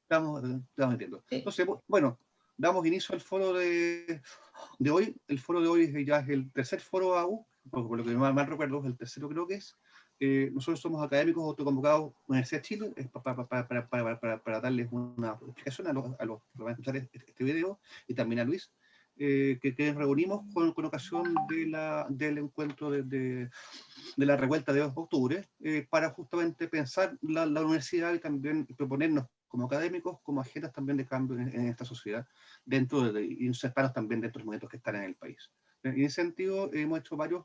Estamos entiendo. Sí. Entonces, bueno, damos inicio al foro de hoy. El foro de hoy ya es el tercer foro AU, por lo que mal recuerdo, es el tercero creo que es. Nosotros somos académicos autoconvocados Universidad de Chile, es para darles una explicación a los que van a escuchar este video, y también a Luis, que reunimos con ocasión del encuentro de la revuelta de 2 de octubre, para justamente pensar la universidad y también proponernos como académicos, como agendas también de cambio en esta sociedad, y insertarnos también dentro de los movimientos que están en el país. En ese sentido, hemos hecho varios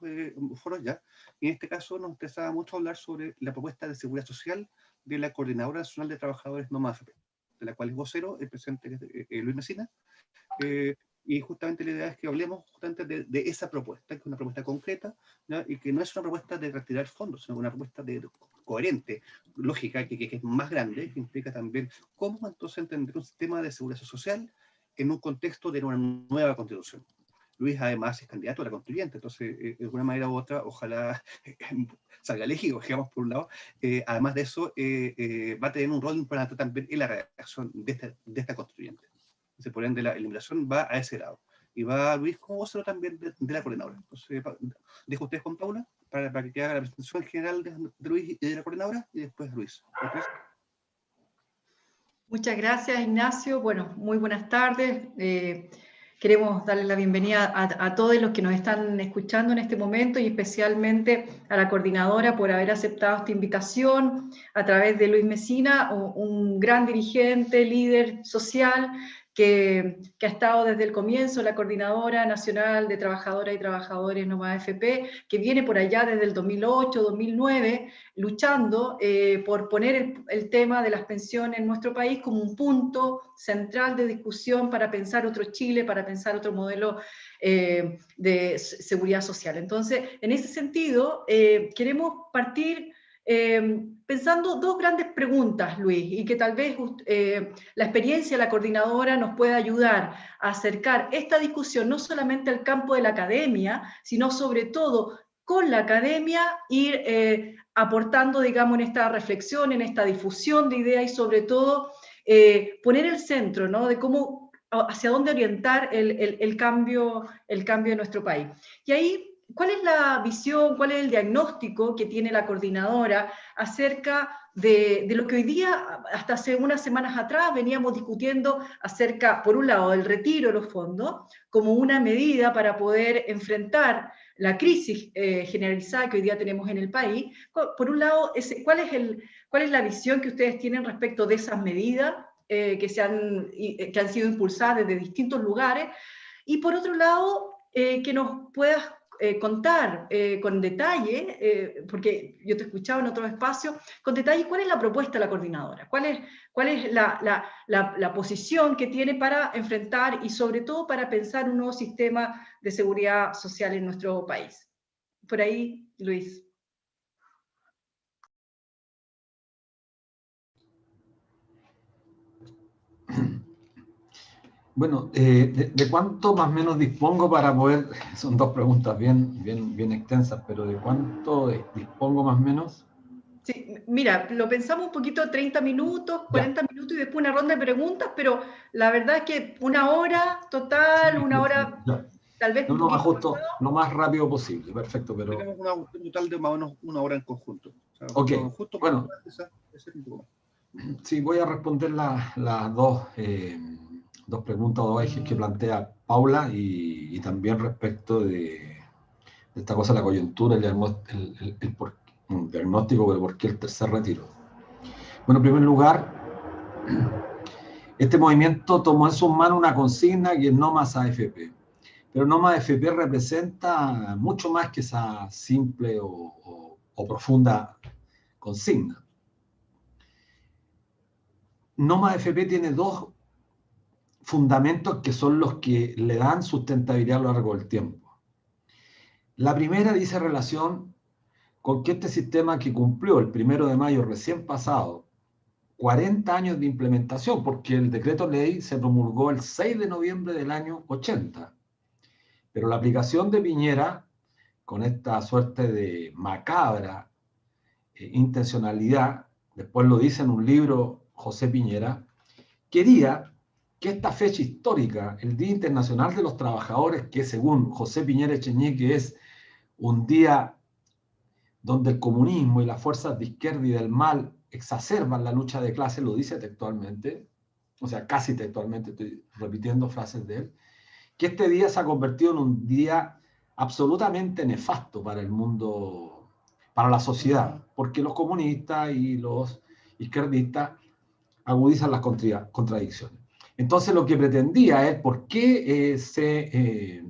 foros ya, y en este caso nos interesaba mucho hablar sobre la propuesta de seguridad social de la Coordinadora Nacional de Trabajadores No AFP, de la cual es vocero el presidente Luis Mesina, y justamente la idea es que hablemos justamente de esa propuesta, que es una propuesta concreta, ¿ya? Y que no es una propuesta de retirar fondos, sino una propuesta coherente, lógica, que es más grande, que implica también cómo entonces entender un sistema de seguridad social en un contexto de una nueva constitución. Luis además es candidato a la constituyente, entonces de alguna manera u otra, ojalá salga elegido, digamos, por un lado. Además de eso, va a tener un rol importante también en la redacción de esta constituyente. Entonces, por ende, la eliminación va a ese lado. Y va Luis como vocero también de la coordinadora. Entonces, dejo ustedes con Paula para que haga la presentación general de Luis y de la coordinadora, y después Luis. Muchas gracias, Ignacio. Bueno, muy buenas tardes. Queremos darle la bienvenida a todos los que nos están escuchando en este momento, y especialmente a la coordinadora por haber aceptado esta invitación a través de Luis Mesina, un gran dirigente, líder social, que ha estado desde el comienzo, la Coordinadora Nacional de Trabajadoras y Trabajadores No Más AFP, que viene por allá desde el 2008, 2009, luchando por poner el tema de las pensiones en nuestro país como un punto central de discusión para pensar otro Chile, para pensar otro modelo de seguridad social. Entonces, en ese sentido, queremos partir pensando 2 grandes preguntas, Luis, y que tal vez la experiencia de la coordinadora nos pueda ayudar a acercar esta discusión no solamente al campo de la academia, sino sobre todo con la academia, ir aportando, digamos, en esta reflexión, en esta difusión de ideas, y sobre todo poner el centro, ¿no?, de cómo, hacia dónde orientar el cambio de nuestro país. Y ahí, ¿cuál es la visión, cuál es el diagnóstico que tiene la coordinadora acerca de lo que hoy día, hasta hace unas semanas atrás, veníamos discutiendo acerca, por un lado, del retiro de los fondos como una medida para poder enfrentar la crisis generalizada que hoy día tenemos en el país? Por un lado, ¿cuál es la visión que ustedes tienen respecto de esas medidas que han sido impulsadas desde distintos lugares? Y por otro lado, que nos puedas contar con detalle, porque yo te escuchaba en otro espacio, con detalle cuál es la propuesta de la coordinadora, cuál es la posición que tiene para enfrentar y sobre todo para pensar un nuevo sistema de seguridad social en nuestro país. Por ahí, Luis. Bueno, ¿de cuánto más o menos dispongo para poder? Son 2 preguntas bien extensas, pero ¿de cuánto dispongo más o menos? Sí, mira, lo pensamos un poquito, 30 minutos, 40 minutos, y después una ronda de preguntas, pero la verdad es que 1 hora total, 1 hora, Ya. tal vez un No, poquito justo, pasado. lo más rápido posible, perfecto, pero... Tenemos un total de más o menos 1 hora en conjunto. O sea, Ok, justo bueno, sí, voy a responder las 2 preguntas, 2 ejes que plantea Paula, y también respecto de esta cosa de la coyuntura, el diagnóstico de por qué el tercer retiro. Bueno, en primer lugar, este movimiento tomó en sus manos una consigna que es No Más AFP. Pero No Más AFP representa mucho más que esa simple o profunda consigna. No Más AFP tiene 2 fundamentos que son los que le dan sustentabilidad a lo largo del tiempo. La primera dice relación con que este sistema, que cumplió el 1 de mayo recién pasado 40 años de implementación, porque el decreto ley se promulgó el 6 de noviembre del año 80, pero la aplicación de Piñera, con esta suerte de macabra intencionalidad, después lo dice en un libro José Piñera, quería que esta fecha histórica, el Día Internacional de los Trabajadores, que según José Piñera Echenique es un día donde el comunismo y las fuerzas de izquierda y del mal exacerban la lucha de clase, lo dice textualmente, o sea, casi textualmente, estoy repitiendo frases de él, que este día se ha convertido en un día absolutamente nefasto para el mundo, para la sociedad, porque los comunistas y los izquierdistas agudizan las contradicciones. Entonces lo que pretendía es por qué se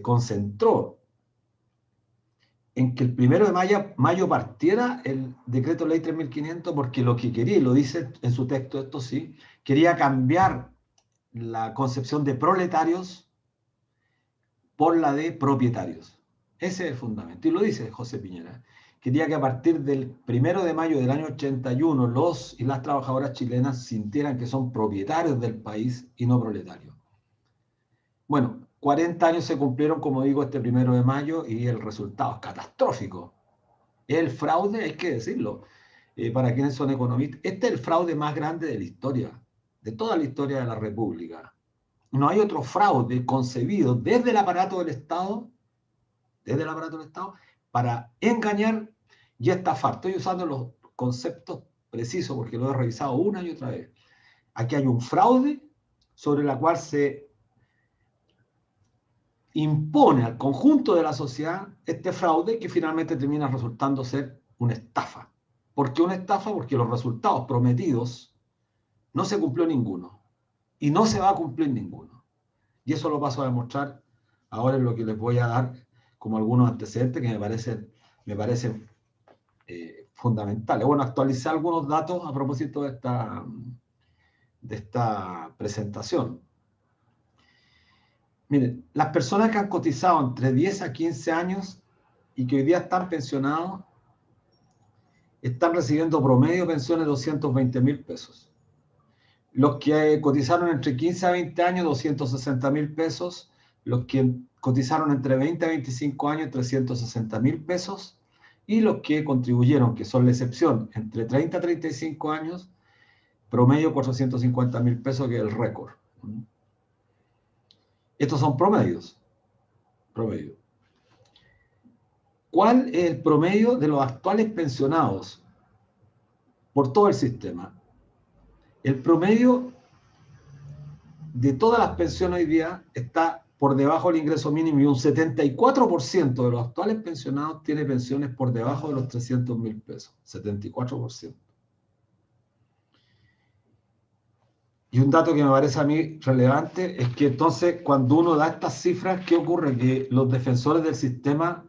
concentró en que el 1 de mayo partiera el decreto ley 3.500, porque lo que quería, y lo dice en su texto, esto sí, quería cambiar la concepción de proletarios por la de propietarios. Ese es el fundamento, y lo dice José Piñera. Quería que a partir del 1 de mayo del año 81 los y las trabajadoras chilenas sintieran que son propietarios del país y no proletarios. Bueno, 40 años se cumplieron, como digo, este 1 de mayo y el resultado es catastrófico. El fraude, hay que decirlo, para quienes son economistas, este es el fraude más grande de la historia, de toda la historia de la República. No hay otro fraude concebido desde el aparato del Estado, para engañar y estafar. Estoy usando los conceptos precisos porque lo he revisado una y otra vez. Aquí hay un fraude sobre el cual se impone al conjunto de la sociedad este fraude que finalmente termina resultando ser una estafa. ¿Por qué una estafa? Porque los resultados prometidos no se cumplió ninguno y no se va a cumplir ninguno. Y eso lo paso a demostrar ahora en lo que les voy a dar como algunos antecedentes que me parecen fundamentales. Bueno, actualicé algunos datos a propósito de esta presentación. Miren, las personas que han cotizado entre 10 a 15 años y que hoy día están pensionados, están recibiendo promedio pensiones de 220.000 pesos. Los que cotizaron entre 15 a 20 años, 260.000 pesos. Los que cotizaron entre 20 a 25 años, 360.000 pesos. Y los que contribuyeron, que son la excepción, entre 30 a 35 años, promedio 450.000 pesos, que es el récord. Estos son promedios. ¿Cuál es el promedio de los actuales pensionados por todo el sistema? El promedio de todas las pensiones hoy día está por debajo del ingreso mínimo y un 74% de los actuales pensionados tiene pensiones por debajo de los 300.000 pesos. 74%. Y un dato que me parece a mí relevante es que entonces cuando uno da estas cifras, ¿qué ocurre? Que los defensores del sistema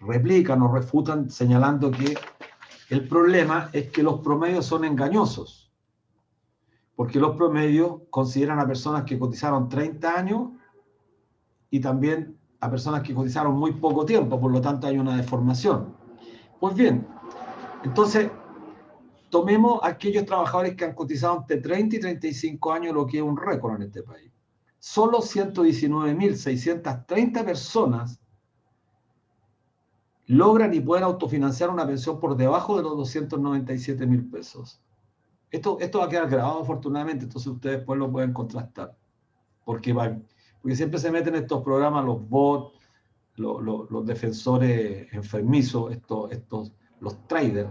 replican o refutan señalando que el problema es que los promedios son engañosos, porque los promedios consideran a personas que cotizaron 30 años y también a personas que cotizaron muy poco tiempo, por lo tanto hay una deformación. Pues bien, entonces tomemos a aquellos trabajadores que han cotizado entre 30 y 35 años, lo que es un récord en este país. Solo 119.630 personas logran y pueden autofinanciar una pensión por debajo de los 297.000 pesos. Esto va a quedar grabado afortunadamente, entonces ustedes después lo pueden contrastar. Porque siempre se meten en estos programas los bots, los defensores enfermizos, los traders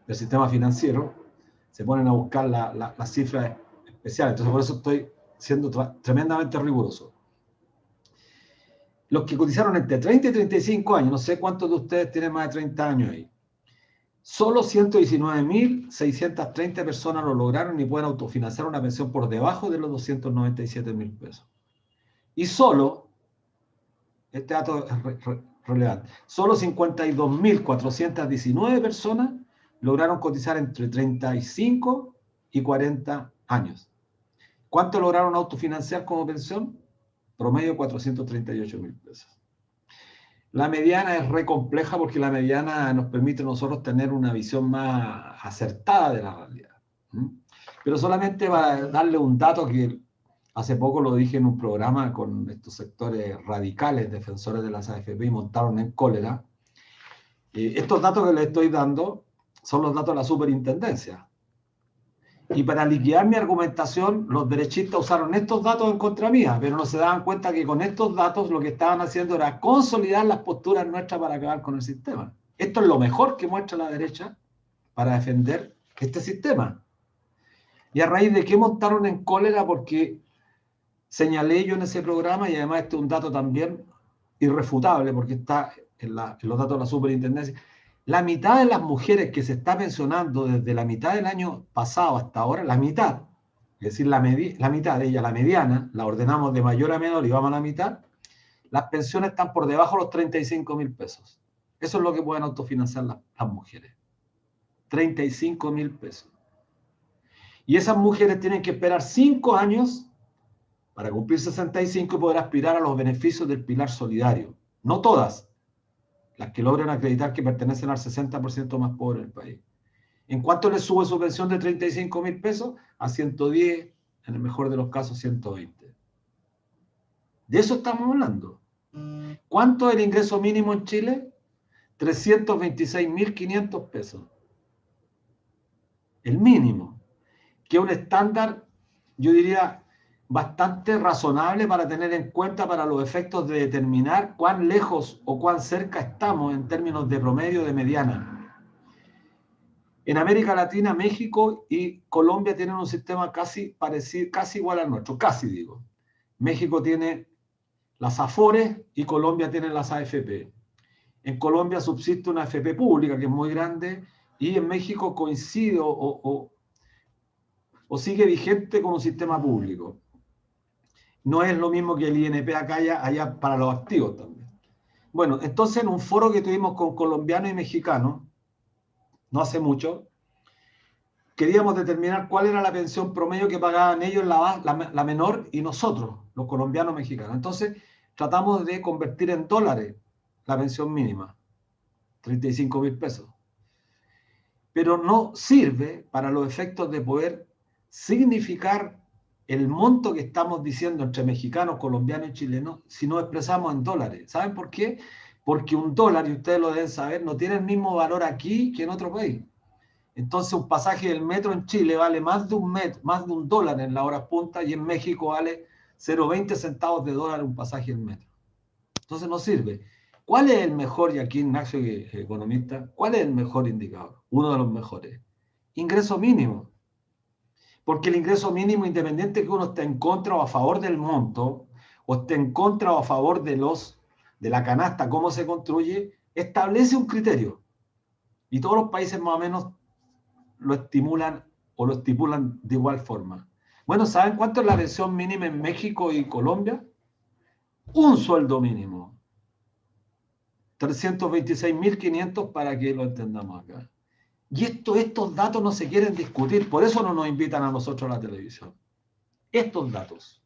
del sistema financiero, se ponen a buscar las cifras especiales. Entonces por eso estoy siendo tremendamente riguroso. Los que cotizaron entre 30 y 35 años, no sé cuántos de ustedes tienen más de 30 años ahí, solo 119.630 personas lo lograron y pueden autofinanciar una pensión por debajo de los 297.000 pesos. Y solo, este dato es relevante, solo 52.419 personas lograron cotizar entre 35 y 40 años. ¿Cuánto lograron autofinanciar como pensión? Promedio 438.000 pesos. La mediana es re compleja porque la mediana nos permite a nosotros tener una visión más acertada de la realidad. Pero solamente para darle un dato que hace poco lo dije en un programa con estos sectores radicales, defensores de las AFP, y montaron en cólera. Estos datos que les estoy dando son los datos de la superintendencia. Y para liquidar mi argumentación, los derechistas usaron estos datos en contra mía, pero no se daban cuenta que con estos datos lo que estaban haciendo era consolidar las posturas nuestras para acabar con el sistema. Esto es lo mejor que muestra la derecha para defender este sistema. Y a raíz de qué montaron en cólera, porque señalé yo en ese programa, y además este es un dato también irrefutable, porque está en los datos de la superintendencia, la mitad de las mujeres que se está pensionando desde la mitad del año pasado hasta ahora, la mitad, es decir, la mitad de ella, la mediana, la ordenamos de mayor a menor y vamos a la mitad, las pensiones están por debajo de los 35.000 pesos. Eso es lo que pueden autofinanciar las mujeres. 35.000 pesos. Y esas mujeres tienen que esperar 5 años para cumplir 65 y poder aspirar a los beneficios del pilar solidario. No todas, las que logran acreditar que pertenecen al 60% más pobre del país. ¿En cuánto les sube su pensión de 35.000 pesos? A 110, en el mejor de los casos 120. De eso estamos hablando. ¿Cuánto es el ingreso mínimo en Chile? 326.500 pesos. El mínimo, que es un estándar, yo diría, bastante razonable para tener en cuenta para los efectos de determinar cuán lejos o cuán cerca estamos en términos de promedio de mediana. En América Latina, México y Colombia tienen un sistema casi parecido, casi igual al nuestro, casi digo. México tiene las AFORES y Colombia tiene las AFP. En Colombia subsiste una AFP pública que es muy grande y en México coincide o sigue vigente con un sistema público. No es lo mismo que el INP acá allá para los activos también. Bueno, entonces en un foro que tuvimos con colombianos y mexicanos, no hace mucho, queríamos determinar cuál era la pensión promedio que pagaban ellos, la menor, y nosotros, los colombianos mexicanos. Entonces tratamos de convertir en dólares la pensión mínima, 35.000 pesos. Pero no sirve para los efectos de poder significar el monto que estamos diciendo entre mexicanos, colombianos y chilenos si no expresamos en dólares. ¿Saben por qué? Porque un dólar, y ustedes lo deben saber, no tiene el mismo valor aquí que en otro país. Entonces un pasaje del metro en Chile vale más de un dólar en la hora punta y en México vale 0,20 centavos de dólar un pasaje del metro. Entonces no sirve. ¿Cuál es el mejor, y aquí Ignacio, que es economista, cuál es el mejor indicador? Uno de los mejores. Ingreso mínimo. Porque el ingreso mínimo, independiente que uno esté en contra o a favor del monto, o esté en contra o a favor de la canasta, cómo se construye, establece un criterio. Y todos los países más o menos lo estimulan o lo estipulan de igual forma. Bueno, ¿saben cuánto es la pensión mínima en México y Colombia? Un sueldo mínimo. 326.500 para que lo entendamos acá. Y estos datos no se quieren discutir, por eso no nos invitan a nosotros a la televisión. Estos datos.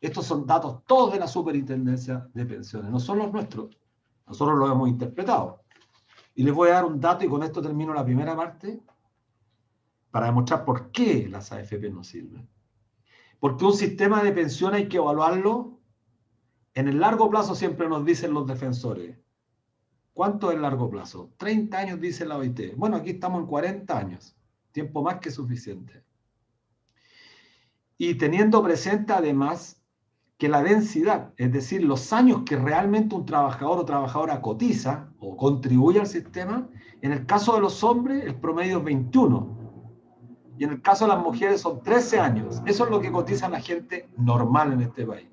Estos son datos todos de la Superintendencia de Pensiones, no son los nuestros. Nosotros los hemos interpretado. Y les voy a dar un dato y con esto termino la primera parte para demostrar por qué las AFP no sirven. Porque un sistema de pensión hay que evaluarlo en el largo plazo, siempre nos dicen los defensores. ¿Cuánto es el largo plazo? 30 años, dice la OIT. Bueno, aquí estamos en 40 años. Tiempo más que suficiente. Y teniendo presente además que la densidad, es decir, los años que realmente un trabajador o trabajadora cotiza o contribuye al sistema, en el caso de los hombres el promedio es 21. Y en el caso de las mujeres son 13 años. Eso es lo que cotiza la gente normal en este país.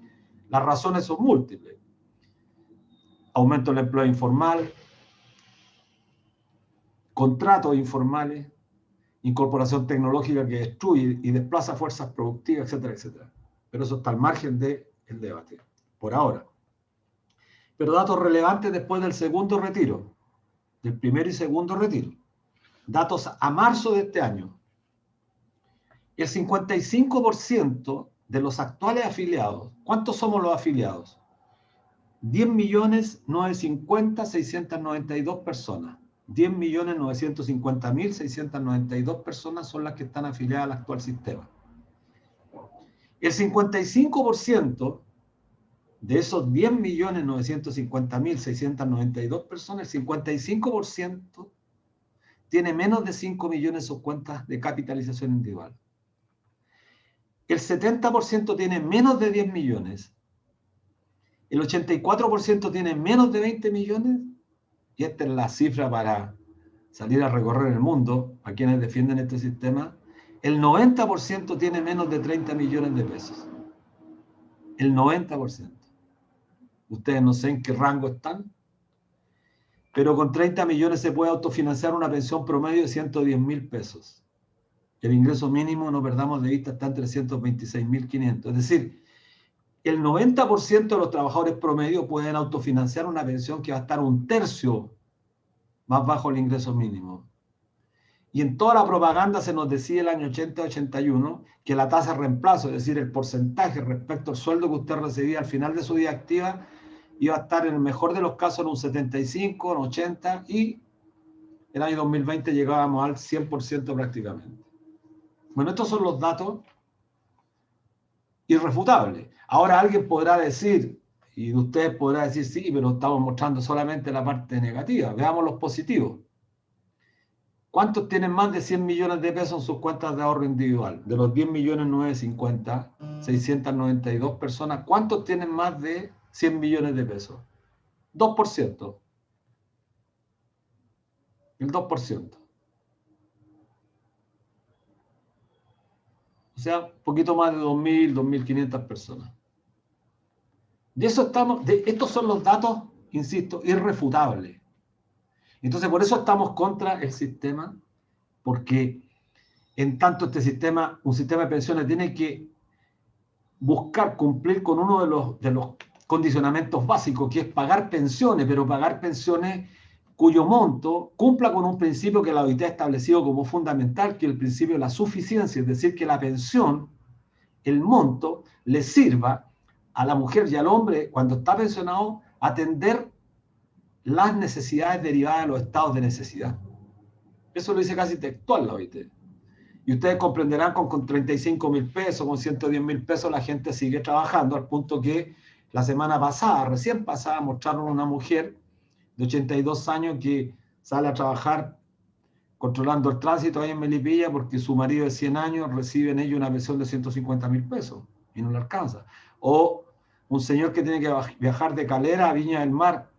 Las razones son múltiples. Aumento del empleo informal, contratos informales, incorporación tecnológica que destruye y desplaza fuerzas productivas, etcétera, etcétera. Pero eso está al margen del debate, por ahora. Pero datos relevantes después del segundo retiro, del primero y segundo retiro. Datos a marzo de este año. El 55% de los actuales afiliados, ¿cuántos somos los afiliados? 10.950.692 personas. 10.950.692 personas son las que están afiliadas al actual sistema. El 55% de esos 10.950.692 personas, el 55% tiene menos de 5 millones en sus cuentas de capitalización individual. El 70% tiene menos de 10 millones. El 84% tiene menos de 20 millones. Y esta es la cifra para salir a recorrer el mundo, a quienes defienden este sistema. El 90% tiene menos de 30 millones de pesos. El 90%. Ustedes no sé en qué rango están, pero con 30 millones se puede autofinanciar una pensión promedio de 110.000 pesos. El ingreso mínimo, no perdamos de vista, está en 326.500. Es decir, el 90% de los trabajadores promedio pueden autofinanciar una pensión que va a estar un tercio más bajo el ingreso mínimo. Y en toda la propaganda se nos decía el año 80-81 que la tasa de reemplazo, es decir, el porcentaje respecto al sueldo que usted recibía al final de su vida activa, iba a estar en el mejor de los casos en un 75, en 80, y el año 2020 llegábamos al 100% prácticamente. Bueno, estos son los datos irrefutables. Ahora alguien podrá decir, y de ustedes podrá decir, sí, pero estamos mostrando solamente la parte negativa. Veamos los positivos. ¿Cuántos tienen más de 100 millones de pesos en sus cuentas de ahorro individual? De los 10.950.000, 692 personas, ¿cuántos tienen más de 100 millones de pesos? 2%. El 2%. O sea, un poquito más de 2.000, 2.500 personas. De eso estamos, estos son los datos, insisto, irrefutables. Entonces, por eso estamos contra el sistema, porque en tanto este sistema, un sistema de pensiones tiene que buscar cumplir con uno de los condicionamientos básicos, que es pagar pensiones, pero pagar pensiones cuyo monto cumpla con un principio que la OIT ha establecido como fundamental, que es el principio de la suficiencia, es decir, que la pensión, el monto, le sirva a la mujer y al hombre, cuando está pensionado, atender las necesidades derivadas de los estados de necesidad. Eso lo dice casi textual la OIT. Y ustedes comprenderán con 35.000 pesos, con 110.000 pesos, la gente sigue trabajando, al punto que la semana pasada, recién pasada, mostraron una mujer de 82 años que sale a trabajar controlando el tránsito ahí en Melipilla porque su marido de 100 años recibe en ello una pensión de 150.000 pesos y no le alcanza. O un señor que tiene que viajar de Calera a Viña del Mar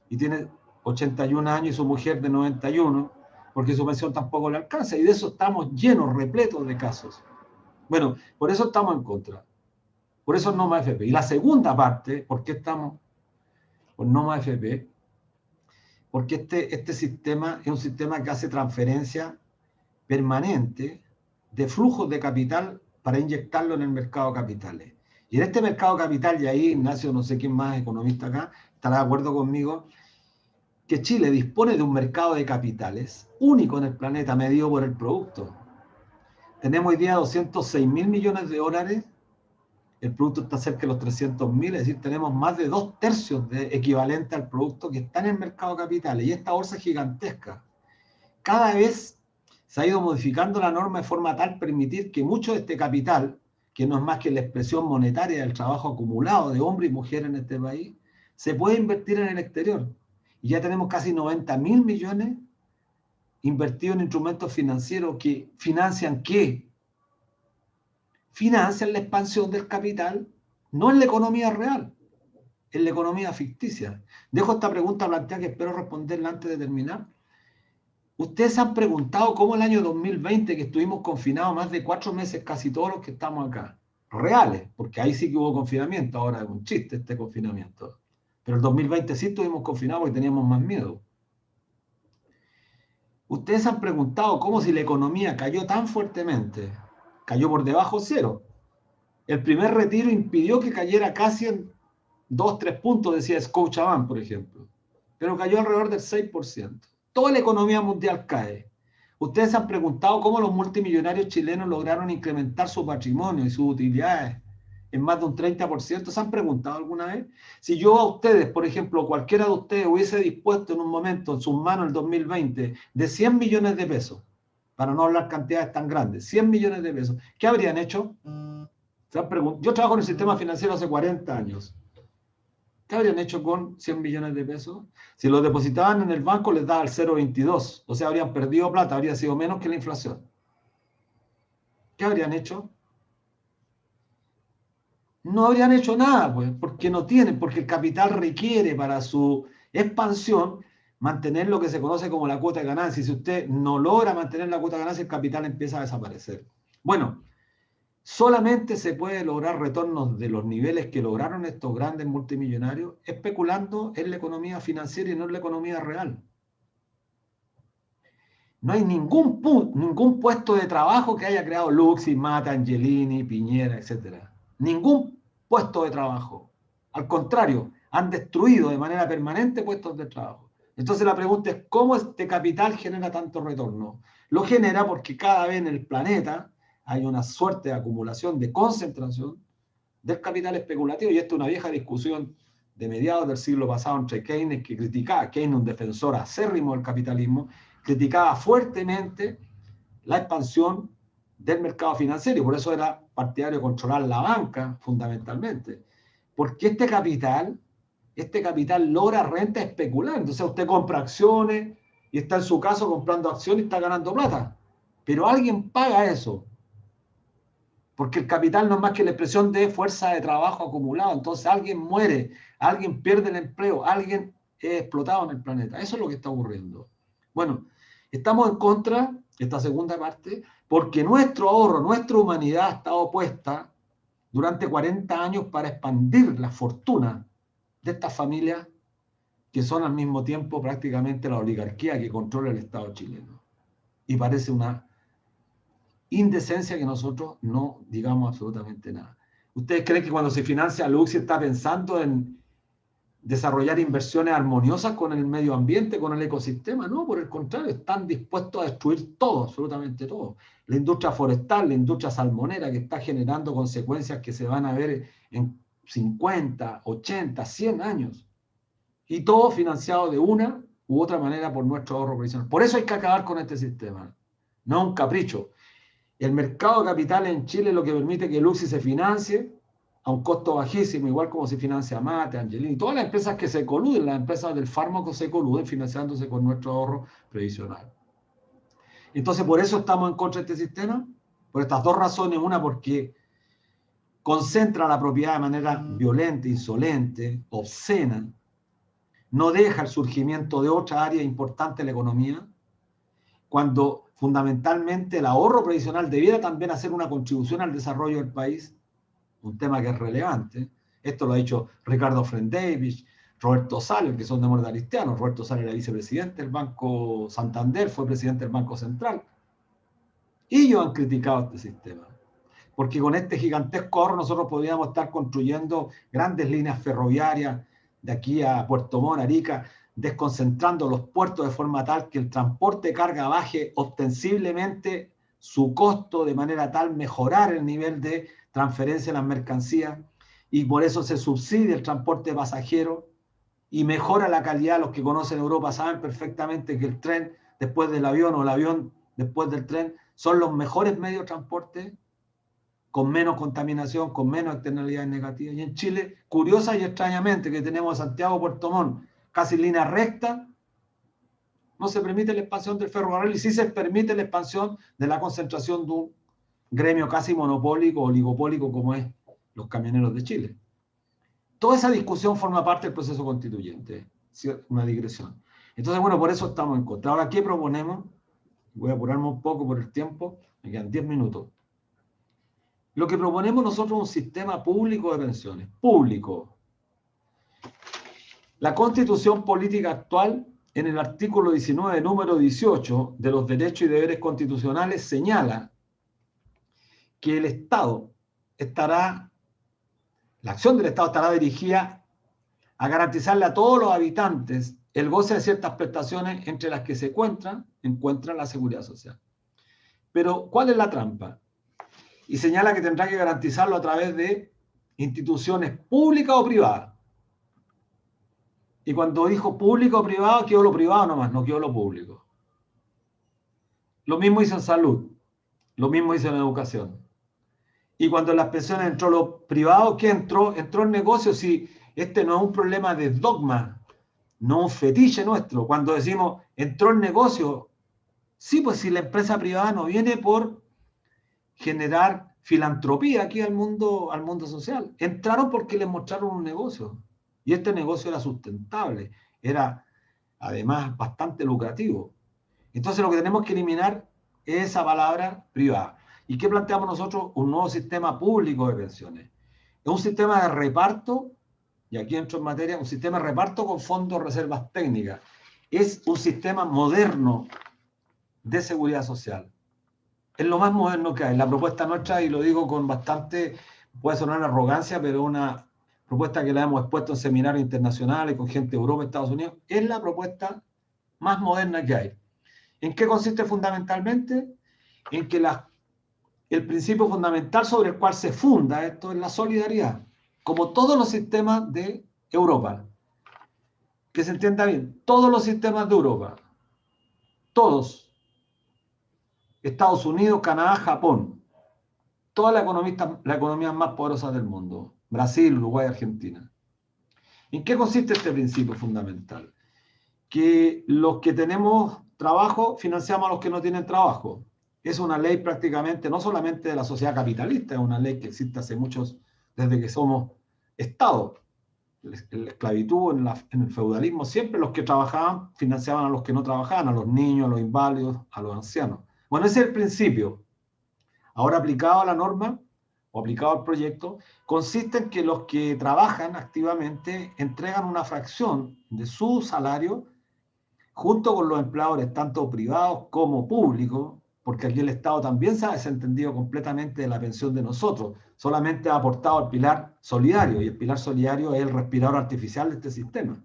y tiene 81 años y su mujer de 91 porque su pensión tampoco le alcanza. Y de eso estamos llenos, repletos de casos. Bueno, por eso estamos en contra. Por eso no más FP. Y la segunda parte, ¿por qué estamos por no más FP? Porque este sistema es un sistema que hace transferencia permanente de flujos de capital para inyectarlo en el mercado de capitales. Y en este mercado de capital, y ahí Ignacio, no sé quién más economista acá, estará de acuerdo conmigo, que Chile dispone de un mercado de capitales único en el planeta, medido por el producto. Tenemos hoy día 206.000 millones de dólares, el producto está cerca de los 300.000, es decir, tenemos más de 2/3 de equivalente al producto que está en el mercado de capitales. Y esta bolsa es gigantesca. Cada vez se ha ido modificando la norma de forma tal permitir que mucho de este capital, que no es más que la expresión monetaria del trabajo acumulado de hombres y mujeres en este país, se puede invertir en el exterior. Y ya tenemos casi 90.000 millones invertidos en instrumentos financieros que financian ¿qué? Financian la expansión del capital, no en la economía real, en la economía ficticia. Dejo esta pregunta planteada que espero responderla antes de terminar. ¿Ustedes se han preguntado cómo el año 2020, que estuvimos confinados más de 4 meses, casi todos los que estamos acá, reales, porque ahí sí que hubo confinamiento, ahora es un chiste este confinamiento, pero el 2020 sí estuvimos confinados porque teníamos más miedo? ¿Ustedes se han preguntado cómo, si la economía cayó tan fuertemente, cayó por debajo de cero? El primer retiro impidió que cayera casi en 2-3 puntos, decía Scotiabank, por ejemplo, pero cayó alrededor del 6%. Toda la economía mundial cae. ¿Ustedes se han preguntado cómo los multimillonarios chilenos lograron incrementar su patrimonio y sus utilidades en más de un 30%? ¿Se han preguntado alguna vez? Si yo a ustedes, por ejemplo, cualquiera de ustedes hubiese dispuesto en un momento en sus manos el 2020 de 100 millones de pesos, para no hablar cantidades tan grandes, 100 millones de pesos, ¿qué habrían hecho? Yo trabajo en el sistema financiero hace 40 años. ¿Qué habrían hecho con 100 millones de pesos? Si los depositaban en el banco les daba el 0,22, o sea, habrían perdido plata, habría sido menos que la inflación. ¿Qué habrían hecho? No habrían hecho nada, pues, porque no tienen, porque el capital requiere para su expansión mantener lo que se conoce como la cuota de ganancia. Y si usted no logra mantener la cuota de ganancia, el capital empieza a desaparecer. Bueno, solamente se puede lograr retornos de los niveles que lograron estos grandes multimillonarios especulando en la economía financiera y no en la economía real. No hay ningún puesto de trabajo que haya creado Luxi, Mata, Angelini, Piñera, etc. Ningún puesto de trabajo. Al contrario, han destruido de manera permanente puestos de trabajo. Entonces la pregunta es, ¿cómo este capital genera tanto retorno? Lo genera porque cada vez en el planeta hay una suerte de acumulación, de concentración del capital especulativo, y esta es una vieja discusión de mediados del siglo pasado entre Keynes, que criticaba, Keynes, un defensor acérrimo del capitalismo, criticaba fuertemente la expansión del mercado financiero, y por eso era partidario de controlar la banca, fundamentalmente. Porque este capital logra renta especulando. Entonces usted compra acciones y está en su caso comprando acciones y está ganando plata. Pero alguien paga eso. Porque el capital no es más que la expresión de fuerza de trabajo acumulado. Entonces alguien muere, alguien pierde el empleo, alguien es explotado en el planeta. Eso es lo que está ocurriendo. Bueno, estamos en contra, esta segunda parte, porque nuestro ahorro, nuestra humanidad ha estado puesta durante 40 años para expandir la fortuna de estas familias que son al mismo tiempo prácticamente la oligarquía que controla el Estado chileno. Y parece una indecencia que nosotros no digamos absolutamente nada. ¿Ustedes creen que cuando se financia Luxi está pensando en desarrollar inversiones armoniosas con el medio ambiente, con el ecosistema? No, por el contrario, están dispuestos a destruir todo, absolutamente todo. La industria forestal, la industria salmonera, que está generando consecuencias que se van a ver en 50, 80, 100 años. Y todo financiado de una u otra manera por nuestro ahorro provisional. Por eso hay que acabar con este sistema. No es un capricho. El mercado de capitales en Chile es lo que permite que Luxi se financie a un costo bajísimo, igual como se financia Mate, Angelini, todas las empresas que se coluden, las empresas del fármaco se coluden financiándose con nuestro ahorro previsional. Entonces, por eso estamos en contra de este sistema, por estas dos razones. Una, porque concentra la propiedad de manera violenta, insolente, obscena, no deja el surgimiento de otra área importante de la economía, cuando fundamentalmente el ahorro previsional debiera también hacer una contribución al desarrollo del país, un tema que es relevante. Esto lo ha dicho Ricardo Frendevich, Roberto Saller, que son de Morgaristianos. Roberto Saller era vicepresidente del Banco Santander, fue presidente del Banco Central. Y ellos han criticado este sistema, porque con este gigantesco ahorro nosotros podríamos estar construyendo grandes líneas ferroviarias de aquí a Puerto Montt, Arica, desconcentrando los puertos de forma tal que el transporte de carga baje ostensiblemente su costo, de manera tal mejorar el nivel de transferencia de las mercancías, y por eso se subsidia el transporte de pasajeros y mejora la calidad. Los que conocen Europa saben perfectamente que el tren después del avión o el avión después del tren son los mejores medios de transporte, con menos contaminación, con menos externalidades negativas. Y en Chile, curiosa y extrañamente, que tenemos Santiago Puerto Montt casi en línea recta, no se permite la expansión del ferrocarril, y sí se permite la expansión de la concentración de un gremio casi monopólico, oligopólico, como es los camioneros de Chile. Toda esa discusión forma parte del proceso constituyente, una digresión. Entonces, bueno, por eso estamos en contra. Ahora, ¿qué proponemos? Voy a apurarme un poco por el tiempo, me quedan 10 minutos. Lo que proponemos nosotros es un sistema público de pensiones, público. La Constitución Política actual, en el artículo 19, número 18 de los derechos y deberes constitucionales, señala que el Estado la acción del Estado estará dirigida a garantizarle a todos los habitantes el goce de ciertas prestaciones, entre las que se encuentra la seguridad social. Pero, ¿cuál es la trampa? Y señala que tendrá que garantizarlo a través de instituciones públicas o privadas. Y cuando dijo público o privado, quedó lo privado nomás, no quedó lo público. Lo mismo hizo en salud, lo mismo hizo en educación. Y cuando en las pensiones entró lo privado, ¿qué entró? Entró en negocios, y Este no es un problema de dogma, no un fetiche nuestro. Cuando decimos, entró el negocio, sí, pues si la empresa privada no viene por generar filantropía aquí al mundo social. Entraron porque les mostraron un negocio. Y este negocio era sustentable, era además bastante lucrativo. Entonces lo que tenemos que eliminar es esa palabra privada. ¿Y qué planteamos nosotros? Un nuevo sistema público de pensiones. Es un sistema de reparto, y aquí entro en materia, un sistema de reparto con fondos de reservas técnicas. Es un sistema moderno de seguridad social. Es lo más moderno que hay. La propuesta nuestra, y lo digo con bastante, puede sonar arrogancia, pero una propuesta que la hemos expuesto en seminarios internacionales con gente de Europa y Estados Unidos, es la propuesta más moderna que hay. ¿En qué consiste fundamentalmente? En que el principio fundamental sobre el cual se funda esto es la solidaridad, como todos los sistemas de Europa. Que se entienda bien, todos los sistemas de Europa, todos, Estados Unidos, Canadá, Japón, todas las economías más poderosas del mundo, Brasil, Uruguay, Argentina. ¿En qué consiste este principio fundamental? Que los que tenemos trabajo financiamos a los que no tienen trabajo. Es una ley prácticamente, no solamente de la sociedad capitalista, es una ley que existe hace muchos, desde que somos Estado. En la esclavitud, en el feudalismo, siempre los que trabajaban financiaban a los que no trabajaban, a los niños, a los inválidos, a los ancianos. Bueno, ese es el principio. Ahora aplicado a la norma o aplicado al proyecto, consiste en que los que trabajan activamente entregan una fracción de su salario junto con los empleadores, tanto privados como públicos, porque aquí el Estado también se ha desentendido completamente de la pensión de nosotros, solamente ha aportado al pilar solidario, y el pilar solidario es el respirador artificial de este sistema,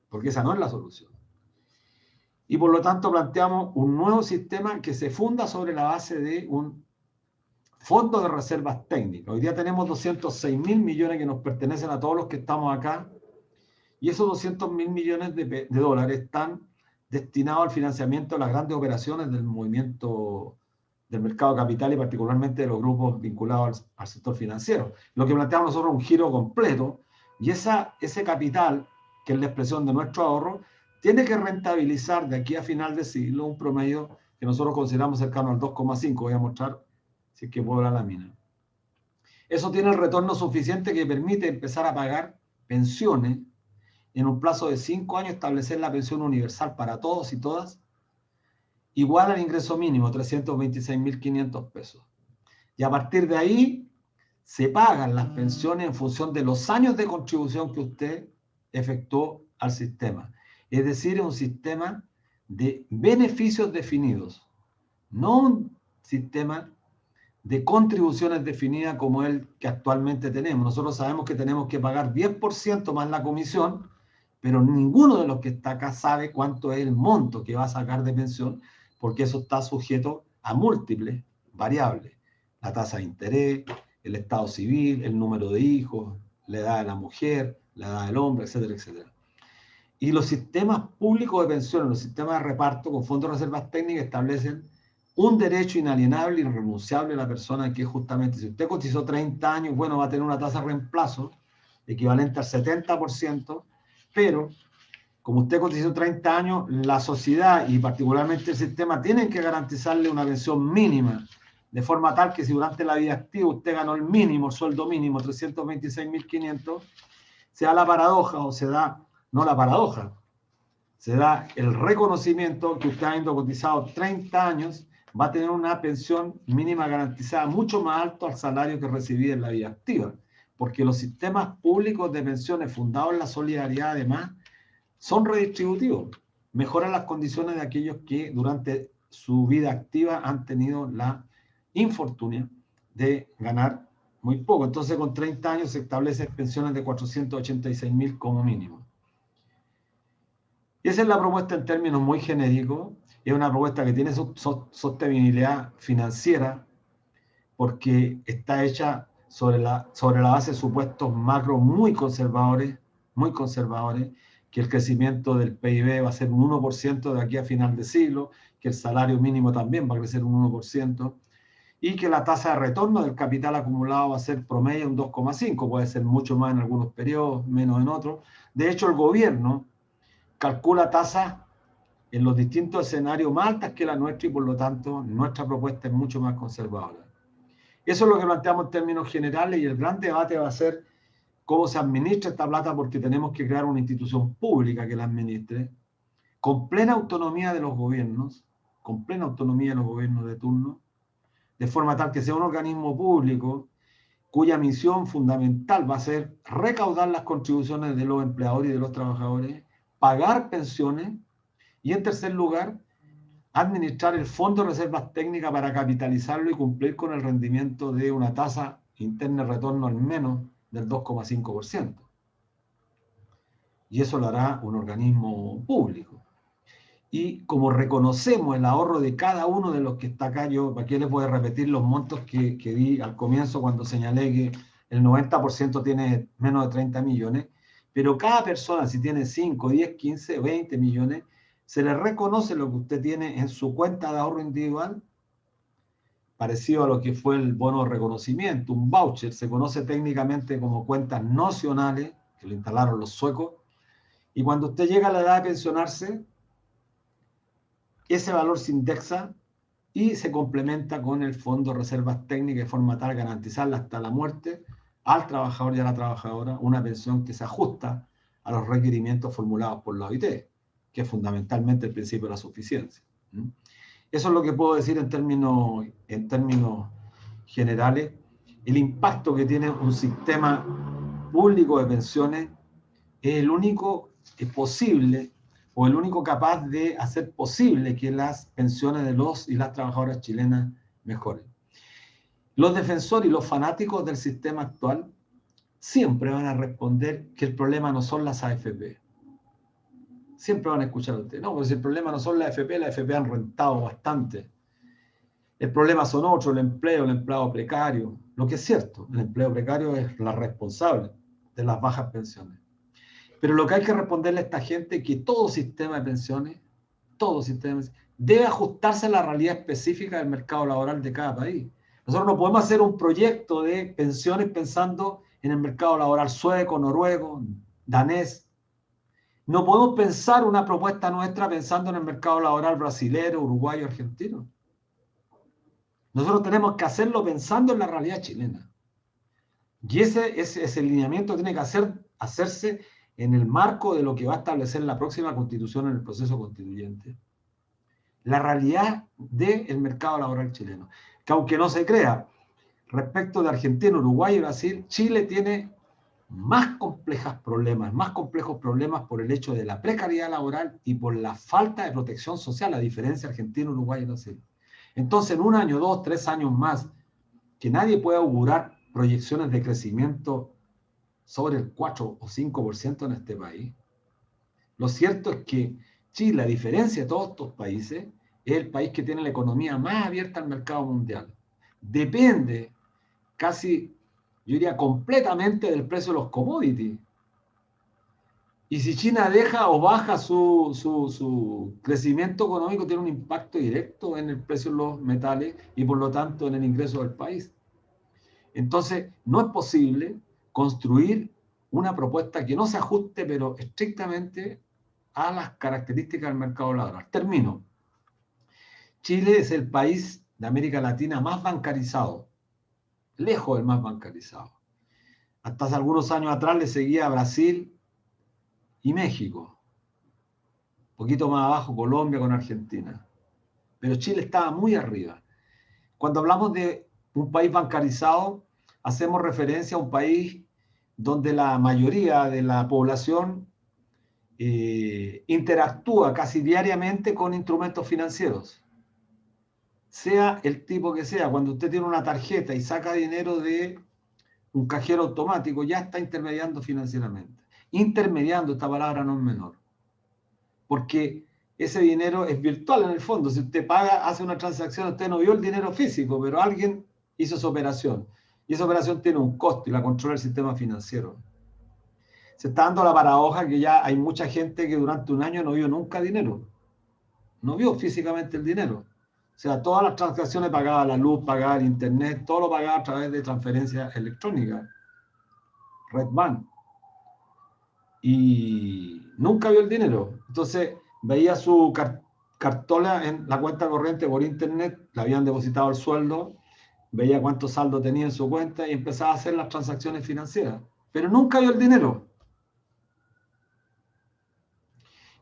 porque esa no es la solución. Y por lo tanto planteamos un nuevo sistema que se funda sobre la base de un fondo de reservas técnicas. Hoy día tenemos 206.000 millones que nos pertenecen a todos los que estamos acá, y esos 200.000 millones de dólares están destinados al financiamiento de las grandes operaciones del movimiento del mercado de capital y particularmente de los grupos vinculados al sector financiero. Lo que planteamos nosotros es un giro completo, y ese capital, que es la expresión de nuestro ahorro, tiene que rentabilizar de aquí a final de siglo un promedio que nosotros consideramos cercano al 2,5. Voy a mostrar si es que puedo la lámina. Eso tiene el retorno suficiente que permite empezar a pagar pensiones en un plazo de 5 años, establecer la pensión universal para todos y todas, igual al ingreso mínimo, 326.500 pesos. Y a partir de ahí se pagan las pensiones en función de los años de contribución que usted efectuó al sistema. Es decir, es un sistema de beneficios definidos, no un sistema de contribuciones definidas como el que actualmente tenemos. Nosotros sabemos que tenemos que pagar 10% más la comisión, pero ninguno de los que está acá sabe cuánto es el monto que va a sacar de pensión, porque eso está sujeto a múltiples variables. La tasa de interés, el estado civil, el número de hijos, la edad de la mujer, la edad del hombre, etcétera, etcétera. Y los sistemas públicos de pensiones, los sistemas de reparto con fondos de reservas técnicas establecen un derecho inalienable e irrenunciable a la persona, que es justamente, si usted cotizó 30 años, bueno, va a tener una tasa de reemplazo equivalente al 70%, pero como usted cotizó 30 años, la sociedad y particularmente el sistema tienen que garantizarle una pensión mínima, de forma tal que si durante la vida activa usted ganó el mínimo, el sueldo mínimo, 326.500, se da la paradoja, o se da, no la paradoja, se da el reconocimiento que usted, habiendo cotizado 30 años, va a tener una pensión mínima garantizada mucho más alto al salario que recibía en la vida activa, porque los sistemas públicos de pensiones fundados en la solidaridad, además, son redistributivos, mejoran las condiciones de aquellos que durante su vida activa han tenido la infortunia de ganar muy poco. Entonces, con 30 años se establecen pensiones de 486.000 como mínimo. Y esa es la propuesta en términos muy genéricos. Es una propuesta que tiene sostenibilidad financiera porque está hecha sobre la base de supuestos macro muy conservadores, que el crecimiento del PIB va a ser un 1% de aquí a final de siglo, que el salario mínimo también va a crecer un 1%, y que la tasa de retorno del capital acumulado va a ser promedio un 2,5, puede ser mucho más en algunos periodos, menos en otros. De hecho, el gobierno calcula tasas en los distintos escenarios más altas que la nuestra y por lo tanto nuestra propuesta es mucho más conservadora. Eso es lo que planteamos en términos generales y el gran debate va a ser cómo se administra esta plata, porque tenemos que crear una institución pública que la administre con plena autonomía de los gobiernos, con plena autonomía de los gobiernos de turno, de forma tal que sea un organismo público cuya misión fundamental va a ser recaudar las contribuciones de los empleadores y de los trabajadores, pagar pensiones y, en tercer lugar, administrar el Fondo de Reservas Técnicas para capitalizarlo y cumplir con el rendimiento de una tasa interna de retorno al menos del 2,5%. Y eso lo hará un organismo público. Y como reconocemos el ahorro de cada uno de los que está acá, yo aquí les voy a repetir los montos que di al comienzo cuando señalé que el 90% tiene menos de 30 millones, pero cada persona, si tiene 5, 10, 15, 20 millones, se le reconoce lo que usted tiene en su cuenta de ahorro individual, parecido a lo que fue el bono de reconocimiento, un voucher, se conoce técnicamente como cuentas nocionales, que lo instalaron los suecos, y cuando usted llega a la edad de pensionarse, ese valor se indexa y se complementa con el Fondo de Reservas Técnicas de forma tal a garantizarle hasta la muerte al trabajador y a la trabajadora una pensión que se ajusta a los requerimientos formulados por la OIT, que es fundamentalmente el principio de la suficiencia. Eso es lo que puedo decir en términos generales. El impacto que tiene un sistema público de pensiones es el único posible o el único capaz de hacer posible que las pensiones de los y las trabajadoras chilenas mejoren. Los defensores y los fanáticos del sistema actual siempre van a responder que el problema no son las AFP. Siempre van a escuchar a ustedes. No, pues el problema no son las AFP han rentado bastante. El problema son otros, el empleado precario. Lo que es cierto, el empleo precario es la responsable de las bajas pensiones. Pero lo que hay que responderle a esta gente es que todo sistema de pensiones, debe ajustarse a la realidad específica del mercado laboral de cada país. Nosotros no podemos hacer un proyecto de pensiones pensando en el mercado laboral sueco, noruego, danés. No podemos pensar una propuesta nuestra pensando en el mercado laboral brasilero, uruguayo, argentino. Nosotros tenemos que hacerlo pensando en la realidad chilena. Y ese lineamiento tiene que hacerse en el marco de lo que va a establecer la próxima constitución en el proceso constituyente. La realidad del mercado laboral chileno. Que aunque no se crea, respecto de Argentina, Uruguay y Brasil, Chile tiene más complejos problemas por el hecho de la precariedad laboral y por la falta de protección social, a diferencia de Argentina, Uruguay y Brasil. Entonces, en 1 año, 2, 3 años más, que nadie pueda augurar proyecciones de crecimiento sobre el 4 o 5% en este país. Lo cierto es que Chile, a diferencia de todos estos países, es el país que tiene la economía más abierta al mercado mundial. Depende casi, yo diría, completamente del precio de los commodities. Y si China deja o baja su crecimiento económico, tiene un impacto directo en el precio de los metales y por lo tanto en el ingreso del país. Entonces, no es posible construir una propuesta que no se ajuste, pero estrictamente a las características del mercado laboral. Termino. Chile es el país de América Latina más bancarizado, lejos del más bancarizado. Hasta hace algunos años atrás le seguía a Brasil y México. Un poquito más abajo Colombia con Argentina. Pero Chile estaba muy arriba. Cuando hablamos de un país bancarizado, hacemos referencia a un país donde la mayoría de la población interactúa casi diariamente con instrumentos financieros. Sea el tipo que sea, cuando usted tiene una tarjeta y saca dinero de un cajero automático, ya está intermediando financieramente. Intermediando, esta palabra no es menor. Porque ese dinero es virtual en el fondo. Si usted paga, hace una transacción, usted no vio el dinero físico, pero alguien hizo esa operación. Y esa operación tiene un costo y la controla el sistema financiero. Se está dando la paradoja que ya hay mucha gente que durante un año no vio nunca dinero. No vio físicamente el dinero. O sea, todas las transacciones pagaba la luz, pagaba el internet, todo lo pagaba a través de transferencias electrónicas, Red Band. Y nunca vio el dinero. Entonces veía su cartola en la cuenta corriente por internet, le habían depositado el sueldo, veía cuánto saldo tenía en su cuenta y empezaba a hacer las transacciones financieras. Pero nunca vio el dinero.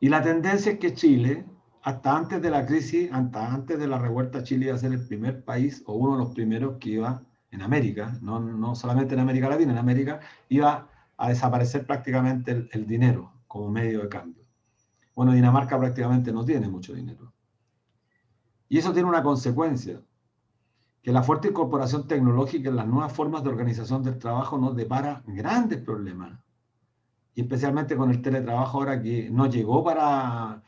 Y la tendencia es que Chile, hasta antes de la crisis, hasta antes de la revuelta, Chile iba a ser el primer país, o uno de los primeros que iba en América, no solamente en América Latina, en América, iba a desaparecer prácticamente el dinero como medio de cambio. Bueno, Dinamarca prácticamente no tiene mucho dinero. Y eso tiene una consecuencia, que la fuerte incorporación tecnológica en las nuevas formas de organización del trabajo nos depara grandes problemas. Y especialmente con el teletrabajo ahora, que no llegó para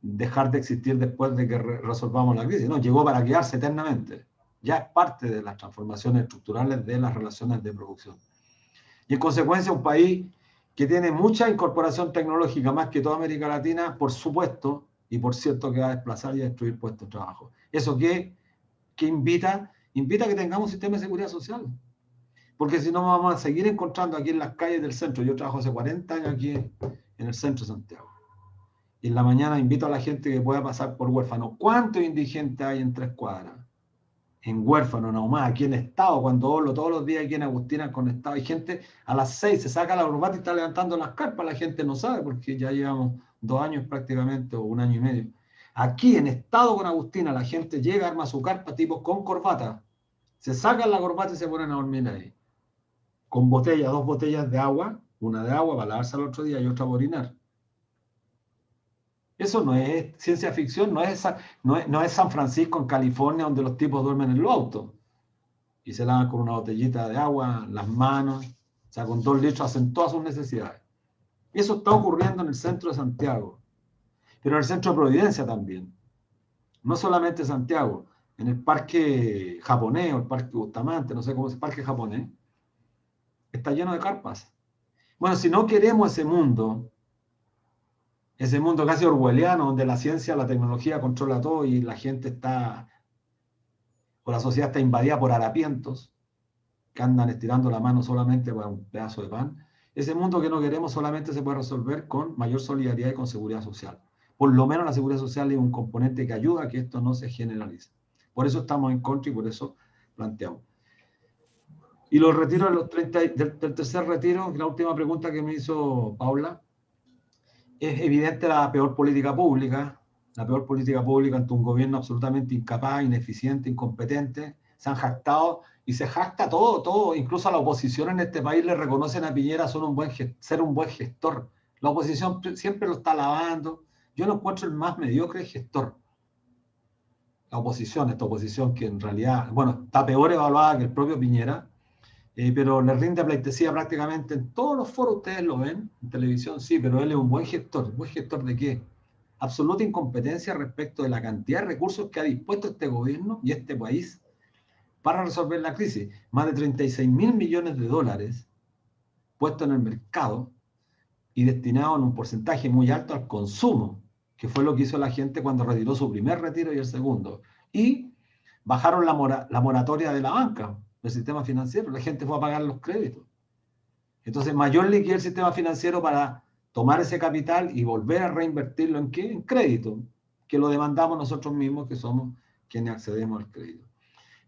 dejar de existir después de que resolvamos la crisis, no, llegó para quedarse eternamente. Ya es parte de las transformaciones estructurales de las relaciones de producción. Y en consecuencia, un país que tiene mucha incorporación tecnológica, más que toda América Latina, por supuesto, y por cierto que va a desplazar y a destruir puestos de trabajo. ¿Eso qué invita? Invita a que tengamos un sistema de seguridad social. Porque si no, vamos a seguir encontrando aquí en las calles del centro. Yo trabajo hace 40 años aquí en el centro de Santiago. Y en la mañana invito a la gente que pueda pasar por huérfano. ¿Cuántos indigentes hay en 3 cuadras? En huérfano, no más, aquí en Estado, cuando hablo todos los días aquí en Agustina con Estado, hay gente a las 6 se saca la corbata y está levantando las carpas, la gente no sabe porque ya llevamos 2 años prácticamente o 1 año y medio. Aquí en Estado con Agustina la gente llega, arma su carpa, tipos con corbata, se sacan la corbata y se ponen a dormir ahí, con botellas, 2 botellas de agua, una de agua para lavarse al otro día y otra para orinar. Eso no es ciencia ficción, no es San Francisco en California donde los tipos duermen en los autos y se lavan con una botellita de agua, las manos, o sea, con 2 litros hacen todas sus necesidades. Eso está ocurriendo en el centro de Santiago, pero en el centro de Providencia también. No solamente Santiago, en el parque japonés o el parque Bustamante, no sé cómo es el parque japonés, está lleno de carpas. Bueno, si no queremos ese mundo casi orwelliano, donde la ciencia, la tecnología controla todo y la gente está, o la sociedad está invadida por harapientos que andan estirando la mano solamente para un pedazo de pan. Ese mundo que no queremos solamente se puede resolver con mayor solidaridad y con seguridad social. Por lo menos la seguridad social es un componente que ayuda a que esto no se generalice. Por eso estamos en contra y por eso planteamos. Y los retiros de los 30, del tercer retiro, la última pregunta que me hizo Paula, es evidente la peor política pública ante un gobierno absolutamente incapaz, ineficiente, incompetente. Se han jactado y se jacta todo, incluso a la oposición en este país le reconocen a Piñera ser un buen gestor. La oposición siempre lo está alabando. Yo lo encuentro el más mediocre gestor. La oposición, esta oposición que en realidad, bueno, está peor evaluada que el propio Piñera, pero le rinde pleitesía prácticamente en todos los foros. Ustedes lo ven en televisión, sí, pero él es un buen gestor. ¿Buen gestor de qué? Absoluta incompetencia respecto de la cantidad de recursos que ha dispuesto este gobierno y este país para resolver la crisis. Más de 36.000 millones de dólares puestos en el mercado y destinados en un porcentaje muy alto al consumo, que fue lo que hizo la gente cuando retiró su primer retiro y el segundo. Y bajaron la moratoria de la banca, del sistema financiero. La gente fue a pagar los créditos. Entonces, mayor liquidez del sistema financiero para tomar ese capital y volver a reinvertirlo ¿en qué? En crédito, que lo demandamos nosotros mismos, que somos quienes accedemos al crédito.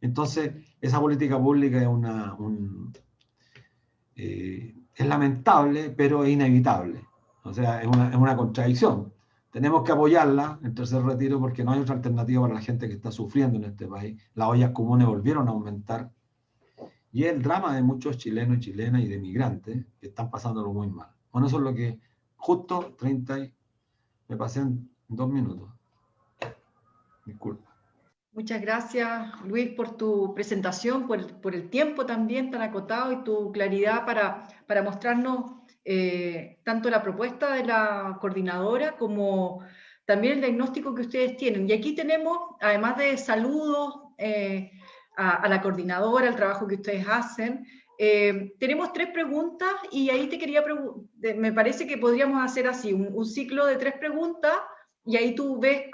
Entonces, esa política pública es lamentable, pero es inevitable. O sea, es una contradicción. Tenemos que apoyarla, el tercer retiro, porque no hay otra alternativa para la gente que está sufriendo en este país. Las ollas comunes volvieron a aumentar. Y es el drama de muchos chilenos y chilenas y de migrantes que están pasándolo muy mal. Bueno, eso es lo que justo 30, me pasé en 2 minutos. Disculpa. Muchas gracias, Luis, por tu presentación, por el tiempo también tan acotado y tu claridad para mostrarnos tanto la propuesta de la coordinadora como también el diagnóstico que ustedes tienen. Y aquí tenemos, además de saludos a la coordinadora, al trabajo que ustedes hacen, tenemos 3 preguntas y ahí te quería preguntar, me parece que podríamos hacer así, un ciclo de 3 preguntas y ahí tú ves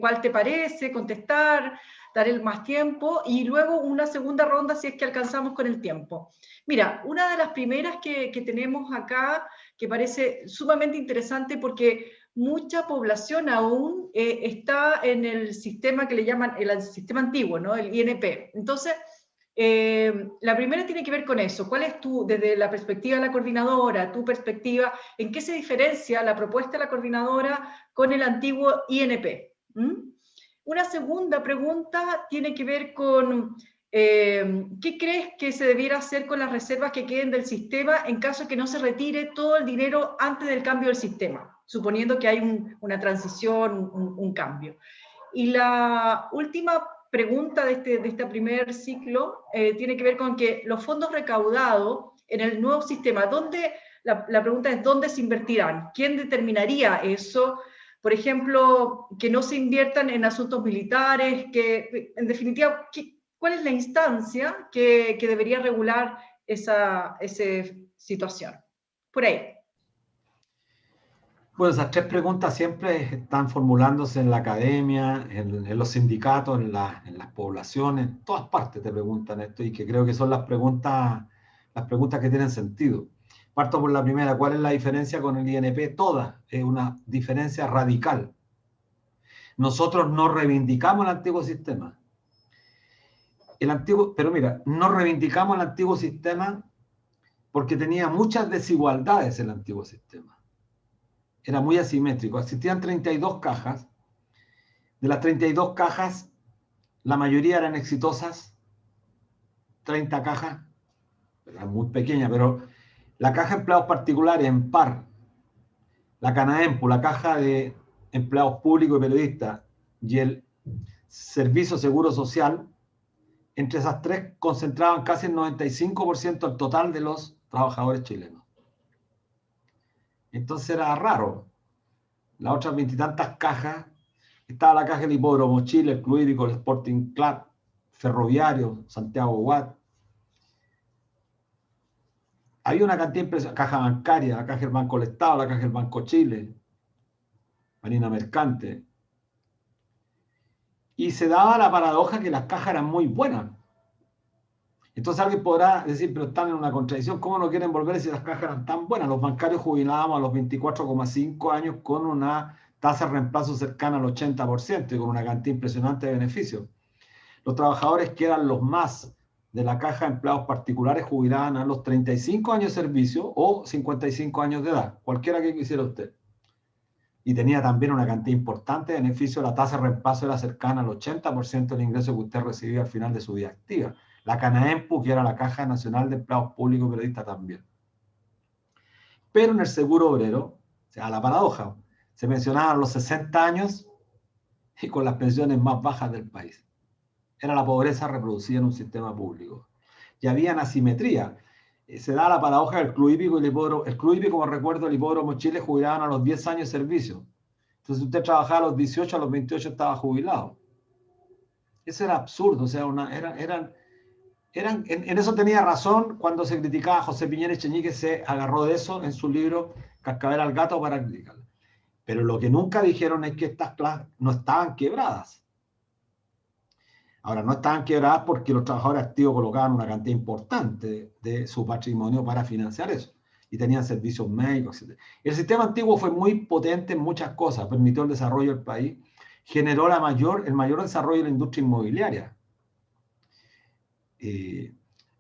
cuál te parece, contestar, dar el más tiempo, y luego una segunda ronda si es que alcanzamos con el tiempo. Mira, una de las primeras que tenemos acá, que parece sumamente interesante porque mucha población aún está en el sistema que le llaman el sistema antiguo, ¿no? El INP. Entonces, la primera tiene que ver con eso. ¿Cuál es desde la perspectiva de la coordinadora, tu perspectiva, en qué se diferencia la propuesta de la coordinadora con el antiguo INP? Una segunda pregunta tiene que ver con ¿qué crees que se debiera hacer con las reservas que queden del sistema en caso de que no se retire todo el dinero antes del cambio del sistema, suponiendo que hay una transición, un cambio? Y la última pregunta de este primer ciclo tiene que ver con que los fondos recaudados en el nuevo sistema, la pregunta es ¿dónde se invertirán? ¿Quién determinaría eso? Por ejemplo, que no se inviertan en asuntos militares, que en definitiva, ¿cuál es la instancia que debería regular esa situación? Por ahí. Bueno, esas tres preguntas siempre están formulándose en la academia, en los sindicatos, en las poblaciones, en todas partes te preguntan esto, y que creo que son las preguntas que tienen sentido. Parto por la primera, ¿cuál es la diferencia con el INP? Toda es una diferencia radical. Nosotros no reivindicamos el antiguo sistema. Pero mira, no reivindicamos el antiguo sistema porque tenía muchas desigualdades el antiguo sistema. Era muy asimétrico. Existían 32 cajas. De las 32 cajas, la mayoría eran exitosas. 30 cajas, eran muy pequeñas, pero la caja de empleados particulares en par, la CANAEMPU, la caja de empleados públicos y periodistas, y el Servicio Seguro Social, entre esas tres concentraban casi el 95% del total de los trabajadores chilenos. Entonces era raro. Las otras 20 y tantas cajas, estaba la caja del Hipódromo Chile, el Club Hípico, el Sporting Club, Ferroviario, Santiago Watt. Había una cantidad impresionante, caja bancaria, la caja del Banco del Estado, la caja del Banco Chile, Marina Mercante. Y se daba la paradoja que las cajas eran muy buenas. Entonces alguien podrá decir, pero están en una contradicción, ¿cómo no quieren volver si las cajas eran tan buenas? Los bancarios jubilábamos a los 24,5 años con una tasa de reemplazo cercana al 80% y con una cantidad impresionante de beneficios. Los trabajadores que eran los más de la caja de empleados particulares jubilaban a los 35 años de servicio o 55 años de edad, cualquiera que quisiera usted. Y tenía también una cantidad importante de beneficios, la tasa de reemplazo era cercana al 80% del ingreso que usted recibía al final de su vida activa. La CANAEMPU, que era la Caja Nacional de Empleados Públicos y Periodistas también. Pero en el seguro obrero, o sea, la paradoja, se mencionaban los 60 años y con las pensiones más bajas del país. Era la pobreza reproducida en un sistema público. Y había asimetría. Se da la paradoja del Club Hípico y el Hipódromo. El Club Hípico, como recuerdo, el Hipódromo Chile jubilaban a los 10 años de servicio. Entonces, si usted trabajaba a los 18, a los 28 estaba jubilado. Eso era absurdo. O sea, en eso tenía razón cuando se criticaba a José Piñera Echeñique, se agarró de eso en su libro Cascabel al Gato para criticarlo. Pero lo que nunca dijeron es que estas clases no estaban quebradas. Ahora, no estaban quebradas porque los trabajadores activos colocaban una cantidad importante de su patrimonio para financiar eso. Y tenían servicios médicos, etc. El sistema antiguo fue muy potente en muchas cosas. Permitió el desarrollo del país. Generó el mayor desarrollo de la industria inmobiliaria.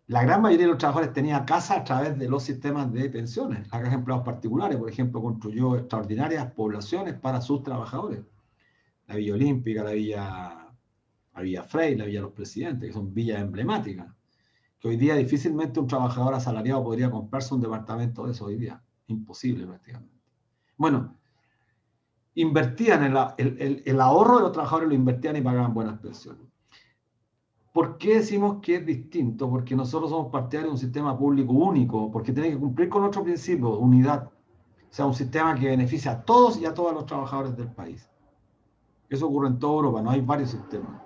La gran mayoría de los trabajadores tenía casa a través de los sistemas de pensiones. La Caja de Empleados Particulares, por ejemplo, construyó extraordinarias poblaciones para sus trabajadores. La Villa Olímpica, la Villa Frey, la Villa Los Presidentes, que son villas emblemáticas, que hoy día difícilmente un trabajador asalariado podría comprarse un departamento de eso hoy día. Imposible prácticamente. Bueno, invertían el ahorro de los trabajadores, lo invertían y pagaban buenas pensiones. ¿Por qué decimos que es distinto? Porque nosotros somos partidarios de un sistema público único, porque tiene que cumplir con otro principio, unidad. O sea, un sistema que beneficia a todos y a todos los trabajadores del país. Eso ocurre en toda Europa, no hay varios sistemas.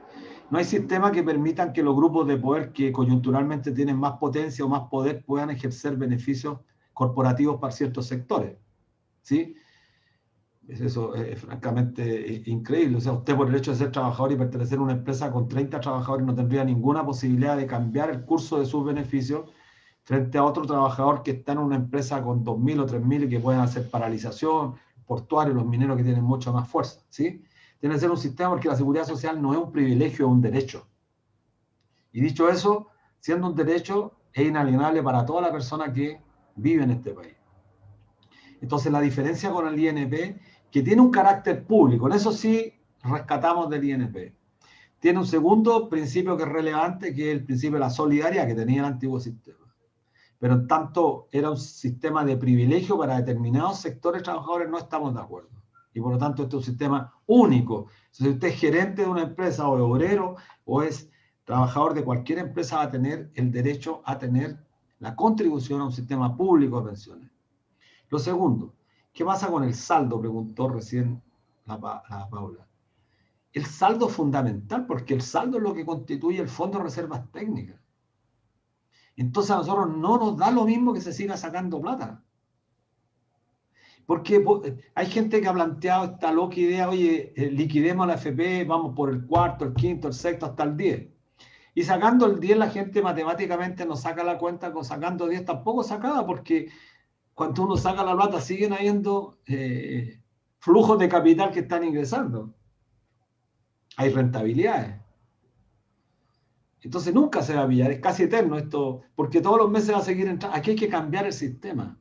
No hay sistemas que permitan que los grupos de poder que coyunturalmente tienen más potencia o más poder puedan ejercer beneficios corporativos para ciertos sectores. ¿Sí? Eso es francamente increíble. O sea, usted por el hecho de ser trabajador y pertenecer a una empresa con 30 trabajadores no tendría ninguna posibilidad de cambiar el curso de sus beneficios frente a otro trabajador que está en una empresa con 2.000 o 3.000 y que pueden hacer paralización, portuarios, los mineros que tienen mucha más fuerza, ¿sí? Tiene que ser un sistema porque la seguridad social no es un privilegio, es un derecho. Y dicho eso, siendo un derecho, es inalienable para toda la persona que vive en este país. Entonces, la diferencia con el INP, que tiene un carácter público, en eso sí rescatamos del INP. Tiene un segundo principio que es relevante, que es el principio de la solidaridad que tenía el antiguo sistema. Pero en tanto era un sistema de privilegio para determinados sectores trabajadores, no estamos de acuerdo. Y por lo tanto, este es un sistema único. Si usted es gerente de una empresa o es obrero o es trabajador de cualquier empresa, va a tener el derecho a tener la contribución a un sistema público de pensiones. Lo segundo, ¿qué pasa con el saldo? Preguntó recién la Paula. El saldo es fundamental porque el saldo es lo que constituye el Fondo de Reservas Técnicas. Entonces a nosotros no nos da lo mismo que se siga sacando plata. Porque hay gente que ha planteado esta loca idea, oye, liquidemos la AFP, vamos por el cuarto, el quinto, el sexto, hasta el 10. Y sacando el 10 la gente matemáticamente no saca la cuenta, con sacando 10 tampoco sacada, porque cuando uno saca la plata siguen habiendo flujos de capital que están ingresando. Hay rentabilidades. Entonces nunca se va a pillar, es casi eterno esto, porque todos los meses va a seguir entrando. Aquí hay que cambiar el sistema.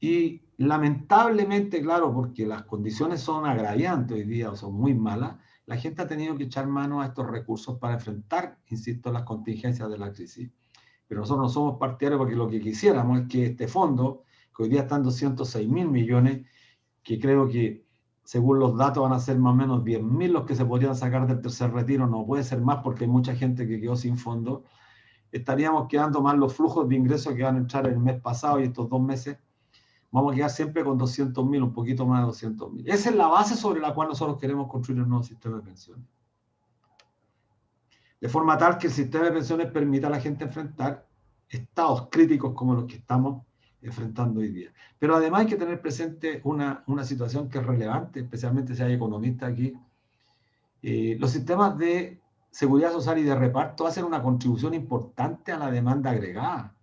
Y lamentablemente, claro, porque las condiciones son agraviantes hoy día o son muy malas, la gente ha tenido que echar mano a estos recursos para enfrentar, insisto, las contingencias de la crisis. Pero nosotros no somos partidarios porque lo que quisiéramos es que este fondo, que hoy día está en 206.000 millones, que creo que según los datos van a ser más o menos 10.000 los que se podrían sacar del tercer retiro, no puede ser más porque hay mucha gente que quedó sin fondo, estaríamos quedando más los flujos de ingresos que van a entrar el mes pasado y estos 2 meses, vamos a quedar siempre con 200.000, un poquito más de 200.000. Esa es la base sobre la cual nosotros queremos construir el nuevo sistema de pensiones. De forma tal que el sistema de pensiones permita a la gente enfrentar estados críticos como los que estamos enfrentando hoy día. Pero además hay que tener presente una situación que es relevante, especialmente si hay economistas aquí. Los sistemas de seguridad social y de reparto hacen una contribución importante a la demanda agregada,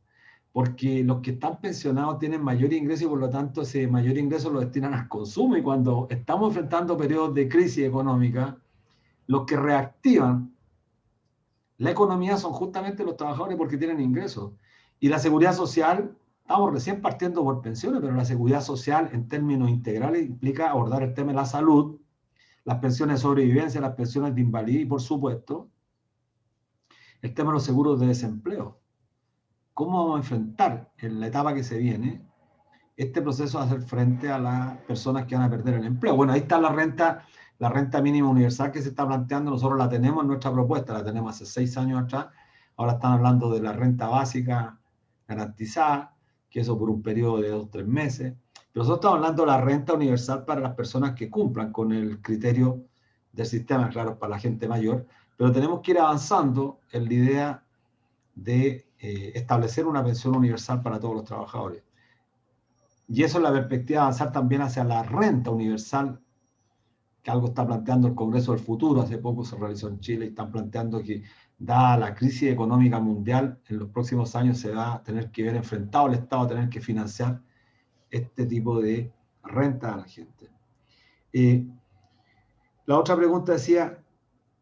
porque los que están pensionados tienen mayor ingreso y por lo tanto ese mayor ingreso lo destinan al consumo, y cuando estamos enfrentando periodos de crisis económica, los que reactivan la economía son justamente los trabajadores porque tienen ingresos. Y la seguridad social, estamos recién partiendo por pensiones, pero la seguridad social en términos integrales implica abordar el tema de la salud, las pensiones de sobrevivencia, las pensiones de invalidez y, por supuesto, el tema de los seguros de desempleo. ¿Cómo vamos a enfrentar en la etapa que se viene este proceso de hacer frente a las personas que van a perder el empleo? Bueno, ahí está la renta mínima universal que se está planteando. Nosotros la tenemos en nuestra propuesta, la tenemos hace 6 años atrás. Ahora están hablando de la renta básica garantizada, que eso por un periodo de 2 o 3 meses. Pero nosotros estamos hablando de la renta universal para las personas que cumplan con el criterio del sistema, claro, para la gente mayor. Pero tenemos que ir avanzando en la idea de establecer una pensión universal para todos los trabajadores. Y eso es la perspectiva de avanzar también hacia la renta universal, que algo está planteando el Congreso del Futuro. Hace poco se realizó en Chile y están planteando que, dada la crisis económica mundial, en los próximos años se va a tener que ver enfrentado el Estado a tener que financiar este tipo de renta a la gente. La otra pregunta decía,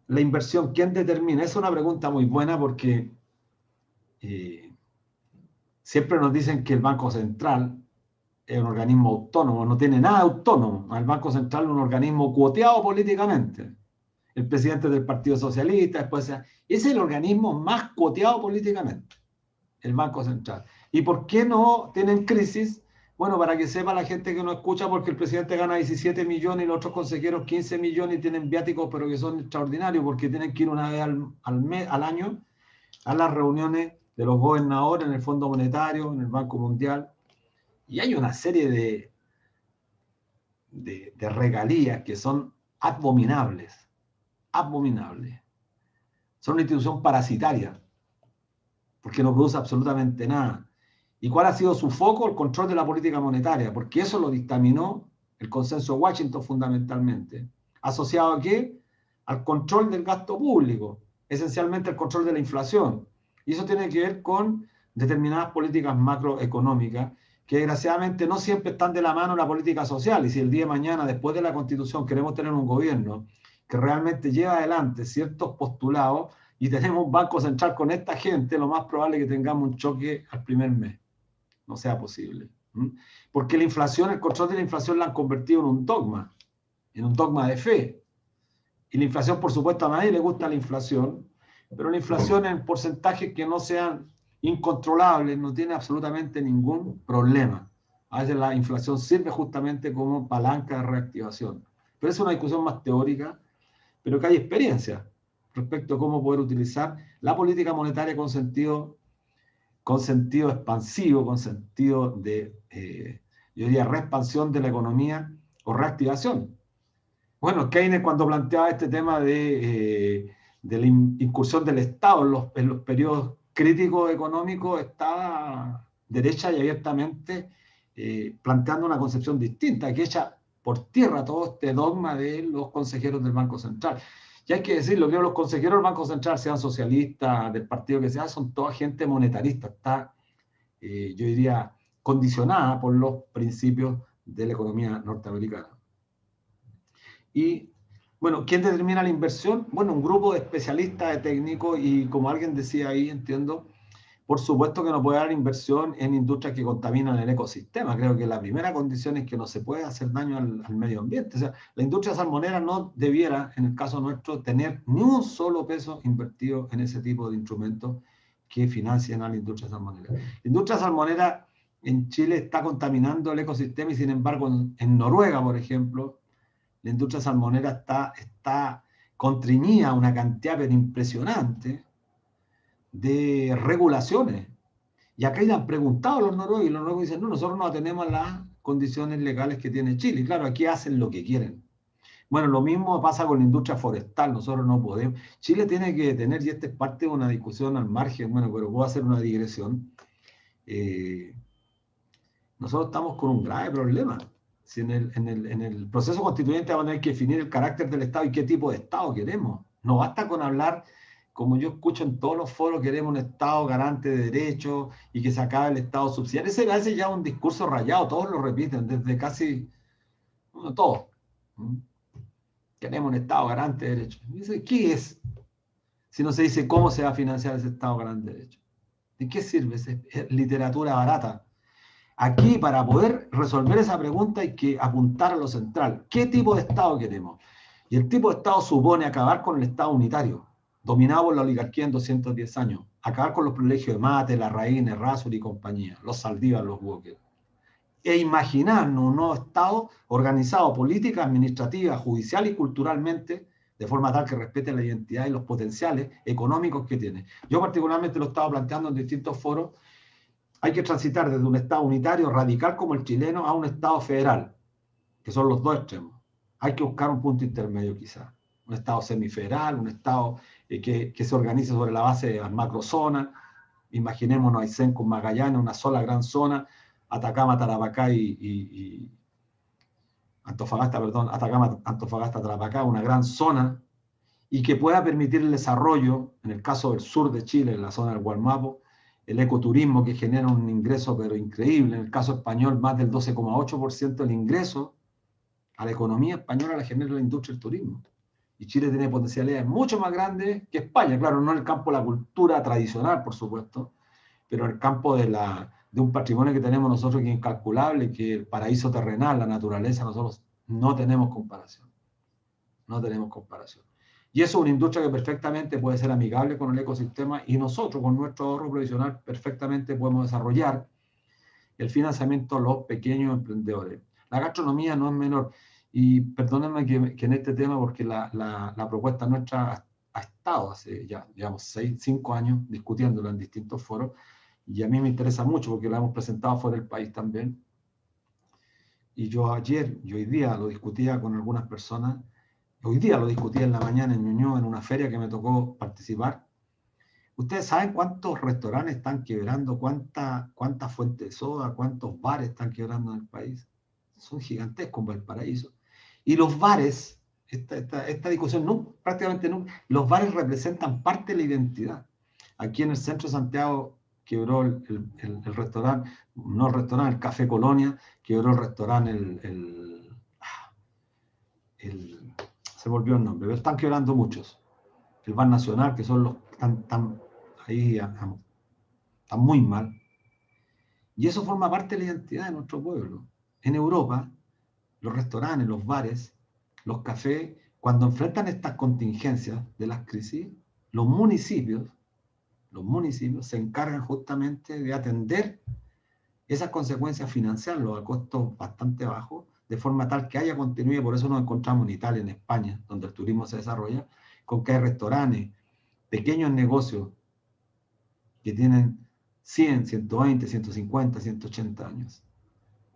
la inversión, ¿quién determina? Es una pregunta muy buena porque siempre nos dicen que el Banco Central es un organismo autónomo, no tiene nada autónomo. El Banco Central es un organismo cuoteado políticamente. El presidente del Partido Socialista, después es el organismo más cuoteado políticamente, el Banco Central. ¿Y por qué no tienen crisis? Bueno, para que sepa la gente que no escucha, porque el presidente gana 17 millones y los otros consejeros 15 millones y tienen viáticos, pero que son extraordinarios porque tienen que ir una vez al año a las reuniones de los gobernadores en el Fondo Monetario, en el Banco Mundial. Y hay una serie de regalías que son abominables. Abominables. Son una institución parasitaria, porque no produce absolutamente nada. ¿Y cuál ha sido su foco? El control de la política monetaria, porque eso lo dictaminó el consenso de Washington fundamentalmente. ¿Asociado a qué? Al control del gasto público, esencialmente el control de la inflación. Y eso tiene que ver con determinadas políticas macroeconómicas que desgraciadamente no siempre están de la mano de la política social. Y si el día de mañana, después de la Constitución, queremos tener un gobierno que realmente lleva adelante ciertos postulados y tenemos un banco central con esta gente, lo más probable es que tengamos un choque al primer mes. No sea posible. Porque la inflación, el control de la inflación la han convertido en un dogma de fe. Y la inflación, por supuesto, a nadie le gusta la inflación, pero la inflación en porcentajes que no sean incontrolables no tiene absolutamente ningún problema. A veces la inflación sirve justamente como palanca de reactivación. Pero es una discusión más teórica, pero que hay experiencia respecto a cómo poder utilizar la política monetaria con sentido expansivo, con sentido de, yo diría, reexpansión de la economía o reactivación. Bueno, Keynes cuando planteaba este tema de la incursión del Estado en los periodos críticos económicos, estaba derecha y abiertamente planteando una concepción distinta, que echa por tierra todo este dogma de los consejeros del Banco Central. Y hay que decirlo, creo que los consejeros del Banco Central, sean socialistas, del partido que sea, son toda gente monetarista, está, yo diría, condicionada por los principios de la economía norteamericana. Y, bueno, ¿quién determina la inversión? Bueno, un grupo de especialistas, de técnicos, y como alguien decía ahí, entiendo, por supuesto que no puede haber inversión en industrias que contaminan el ecosistema. Creo que la primera condición es que no se puede hacer daño al medio ambiente. O sea, la industria salmonera no debiera, en el caso nuestro, tener ni un solo peso invertido en ese tipo de instrumentos que financien a la industria salmonera. La industria salmonera en Chile está contaminando el ecosistema y, sin embargo, en Noruega, por ejemplo, la industria salmonera está constreñida a una cantidad pero impresionante de regulaciones. Y acá ya han preguntado los noruegos y los noruegos dicen, no, nosotros no tenemos las condiciones legales que tiene Chile. Y claro, aquí hacen lo que quieren. Bueno, lo mismo pasa con la industria forestal, nosotros no podemos. Chile tiene que tener, y esta es parte de una discusión al margen, bueno, pero puedo hacer una digresión. Nosotros estamos con un grave problema. Si en el proceso constituyente vamos a tener que definir el carácter del Estado y qué tipo de Estado queremos. No basta con hablar, como yo escucho en todos los foros, queremos un Estado garante de derechos y que se acabe el Estado subsidiario. Ese parece ya un discurso rayado, todos lo repiten, desde casi, bueno, todos. Queremos un Estado garante de derechos. Dice, ¿qué es? Si no se dice cómo se va a financiar ese Estado garante de derechos. ¿De qué sirve? Es literatura barata. Aquí, para poder resolver esa pregunta, hay que apuntar a lo central. ¿Qué tipo de Estado queremos? Y el tipo de Estado supone acabar con el Estado unitario, dominado por la oligarquía en 210 años, acabar con los privilegios de Mate, Larraín, Errázuriz y compañía, los Saldívar, los Walker, e imaginarnos un nuevo Estado organizado política, administrativa, judicial y culturalmente, de forma tal que respete la identidad y los potenciales económicos que tiene. Yo particularmente lo he estado planteando en distintos foros. Hay que transitar desde un Estado unitario radical como el chileno a un Estado federal, que son los dos extremos. Hay que buscar un punto intermedio quizás. Un Estado semifederal, un Estado que se organice sobre la base de las macrozonas. Imaginémonos Aysén con Magallanes, una sola gran zona, Atacama, Tarapacá y Antofagasta, perdón, Atacama, Antofagasta, Tarapacá, una gran zona, y que pueda permitir el desarrollo, en el caso del sur de Chile, en la zona del Gualmapo, el ecoturismo que genera un ingreso pero increíble. En el caso español, más del 12,8% del ingreso a la economía española la genera la industria del turismo. Y Chile tiene potencialidades mucho más grandes que España. Claro, no en el campo de la cultura tradicional, por supuesto, pero en el campo de un patrimonio que tenemos nosotros que es incalculable, que el paraíso terrenal, la naturaleza, nosotros no tenemos comparación. No tenemos comparación. Y eso es una industria que perfectamente puede ser amigable con el ecosistema y nosotros con nuestro ahorro provisional perfectamente podemos desarrollar el financiamiento a los pequeños emprendedores. La gastronomía no es menor. Y perdónenme que en este tema, porque la propuesta nuestra ha estado hace ya, digamos, 5 años discutiéndolo en distintos foros y a mí me interesa mucho porque lo hemos presentado fuera del país también. Y yo ayer y hoy día lo discutía con algunas personas. Hoy día lo discutí en la mañana en Ñuñoa, en una feria que me tocó participar. ¿Ustedes saben cuántos restaurantes están quebrando? ¿Cuántas fuentes de soda? ¿Cuántos bares están quebrando en el país? son gigantescos en Valparaíso. Y los bares, esta discusión, prácticamente nunca, los bares representan parte de la identidad. Aquí en el centro de Santiago quebró el restaurante, no el restaurante, el Café Colonia, quebró el restaurante, se volvió el nombre, pero están quebrando muchos. El Bar Nacional, que son los que están ahí, están muy mal. Y eso forma parte de la identidad de nuestro pueblo. En Europa, los restaurantes, los bares, los cafés, cuando enfrentan estas contingencias de las crisis, los municipios se encargan justamente de atender esas consecuencias financieras a costos bastante bajos, de forma tal que haya continuidad. Por eso nos encontramos en Italia, en España, donde el turismo se desarrolla, con que hay restaurantes, pequeños negocios que tienen 100, 120, 150, 180 años.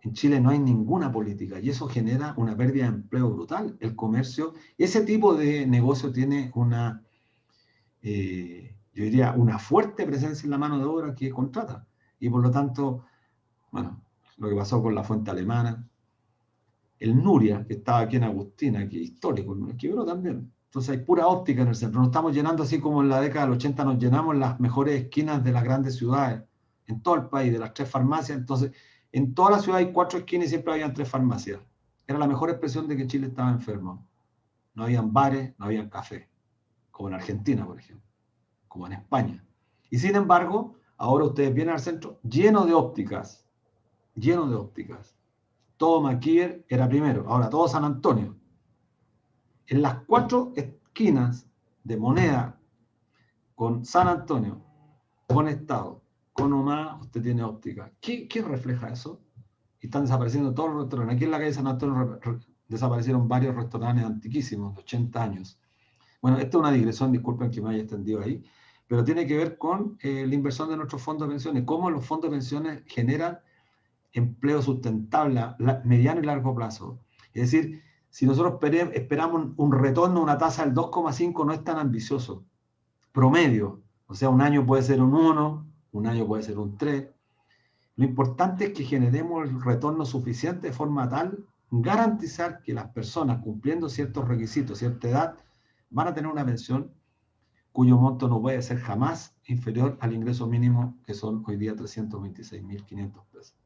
En Chile no hay ninguna política y eso genera una pérdida de empleo brutal. El comercio, ese tipo de negocio tiene una, yo diría, una fuerte presencia en la mano de obra que contrata. Y por lo tanto, bueno, lo que pasó con la fuente alemana, el Nuria, que estaba aquí en Agustina, que es histórico, quebró también. Entonces hay pura óptica en el centro. Nos estamos llenando así como en la década del 80 nos llenamos en las mejores esquinas de las grandes ciudades, en todo el país, de las 3 farmacias. Entonces, en toda la ciudad hay 4 esquinas y siempre habían 3 farmacias. Era la mejor expresión de que Chile estaba enfermo. No habían bares, no habían café, como en Argentina, por ejemplo, como en España. Y sin embargo, ahora ustedes vienen al centro lleno de ópticas, lleno de ópticas. Todo Maquier era primero, ahora todo San Antonio. En las 4 esquinas de Moneda, con San Antonio, con Estado, con OMA, usted tiene óptica. ¿Qué refleja eso? Y están desapareciendo todos los restaurantes. Aquí en la calle San Antonio desaparecieron varios restaurantes antiquísimos, de 80 años. Bueno, esta es una digresión, disculpen que me haya extendido ahí, pero tiene que ver con la inversión de nuestros fondos de pensiones, cómo los fondos de pensiones generan empleo sustentable a mediano y largo plazo. Es decir, si nosotros esperamos un retorno a una tasa del 2,5, no es tan ambicioso. Promedio, o sea, un año puede ser un 1, un año puede ser un 3. Lo importante es que generemos el retorno suficiente de forma tal garantizar que las personas cumpliendo ciertos requisitos, cierta edad, van a tener una pensión cuyo monto no puede ser jamás inferior al ingreso mínimo, que son hoy día 326.500 pesos.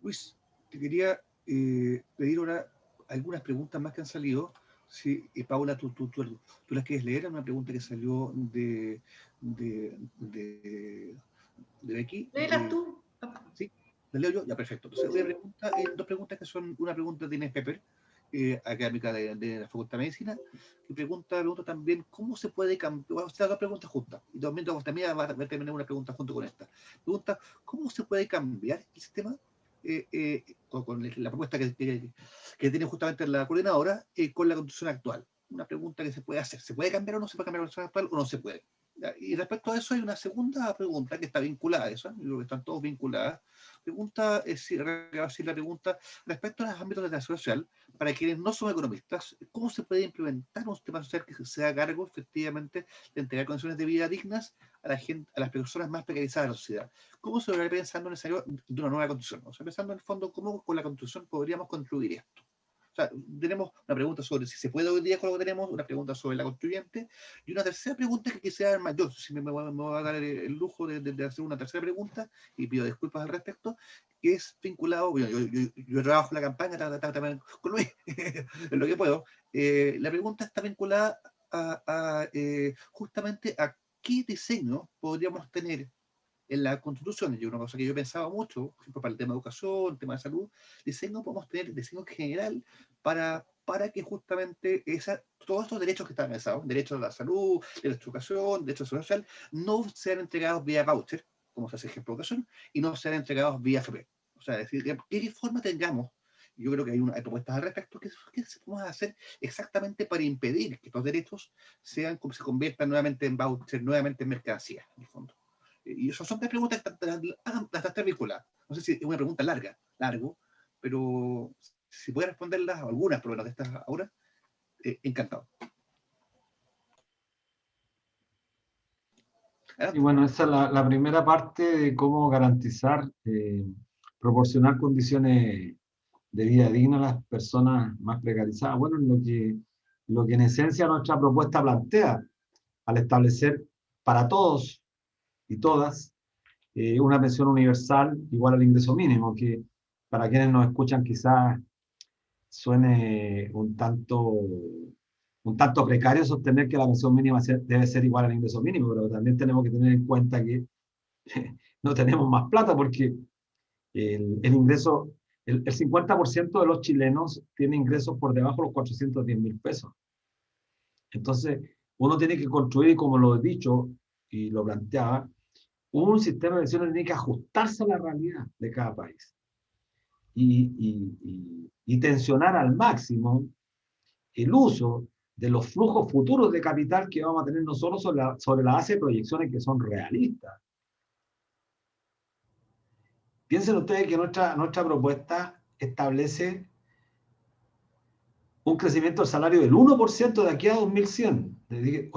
Luis, te quería pedir ahora algunas preguntas más que han salido. Sí, Paula, tú las quieres leer. Una pregunta que salió de aquí. Léelas tú. Sí, la leo yo. Ya, perfecto. Entonces, dos preguntas que son una pregunta de Inés Pepper, académica de la Facultad de Medicina, que pregunta también cómo se puede cambiar. Vamos a hacer dos preguntas juntas. Y también va a terminar una pregunta junto con esta. Pregunta, ¿cómo se puede cambiar el sistema? Con la propuesta que tiene justamente la coordinadora con la constitución actual. Una pregunta que se puede hacer. ¿Se puede cambiar o no se puede cambiar la constitución actual o no se puede? Y respecto a eso hay una segunda pregunta que está vinculada a eso, yo creo que están todos vinculadas. Pregunta, la pregunta respecto a los ámbitos de la social, para quienes no son economistas, ¿cómo se puede implementar un sistema social que se haga cargo efectivamente de entregar condiciones de vida dignas a la gente, a las personas más precarizadas de la sociedad? ¿Cómo se debería pensando en el escenario de una nueva constitución? O sea, pensando en el fondo, ¿cómo con la constitución podríamos construir esto? O sea, tenemos una pregunta sobre si se puede hoy día con lo que tenemos, una pregunta sobre la constituyente, y una tercera pregunta que quisiera más. Yo, si me voy a dar el lujo de hacer una tercera pregunta, y pido disculpas al respecto, que es vinculado, yo trabajo en la campaña también con Luis, en lo que puedo. La pregunta está vinculada justamente a qué diseño podríamos tener en la Constitución. Y una cosa que yo pensaba mucho, por ejemplo, para el tema de educación, el tema de salud, diseño, podemos tener diseño general para que justamente todos estos derechos que están pensados, derechos a la salud, derecho a la educación, derecho a la social, no sean entregados vía voucher, como se hace ejemplo de educación, y no sean entregados vía FP. O sea, es decir, ¿qué forma tengamos? Yo creo que hay propuestas al respecto que se podemos hacer exactamente para impedir que estos derechos se conviertan nuevamente en voucher, nuevamente en mercancía, en el fondo. Y esas son 3 preguntas que las 3 vinculadas. No sé si es una pregunta largo, pero si puede responderlas, algunas por lo menos de estas ahora, encantado. Y bueno, esa es la primera parte de cómo garantizar, proporcionar condiciones de vida digna a las personas más precarizadas. Bueno, lo que en esencia nuestra propuesta plantea al establecer para todos y todas una pensión universal igual al ingreso mínimo, que para quienes nos escuchan quizás suene un tanto precario sostener que la pensión mínima debe ser igual al ingreso mínimo, pero también tenemos que tener en cuenta que no tenemos más plata porque el ingreso, el 50% de los chilenos tiene ingresos por debajo de los 410.000 pesos. Entonces, uno tiene que construir, como lo he dicho y lo planteaba, un sistema de pensiones que tiene que ajustarse a la realidad de cada país y tensionar al máximo el uso de los flujos futuros de capital que vamos a tener nosotros sobre la base de proyecciones que son realistas. Piensen ustedes que nuestra propuesta establece un crecimiento del salario del 1% de aquí a 2100, de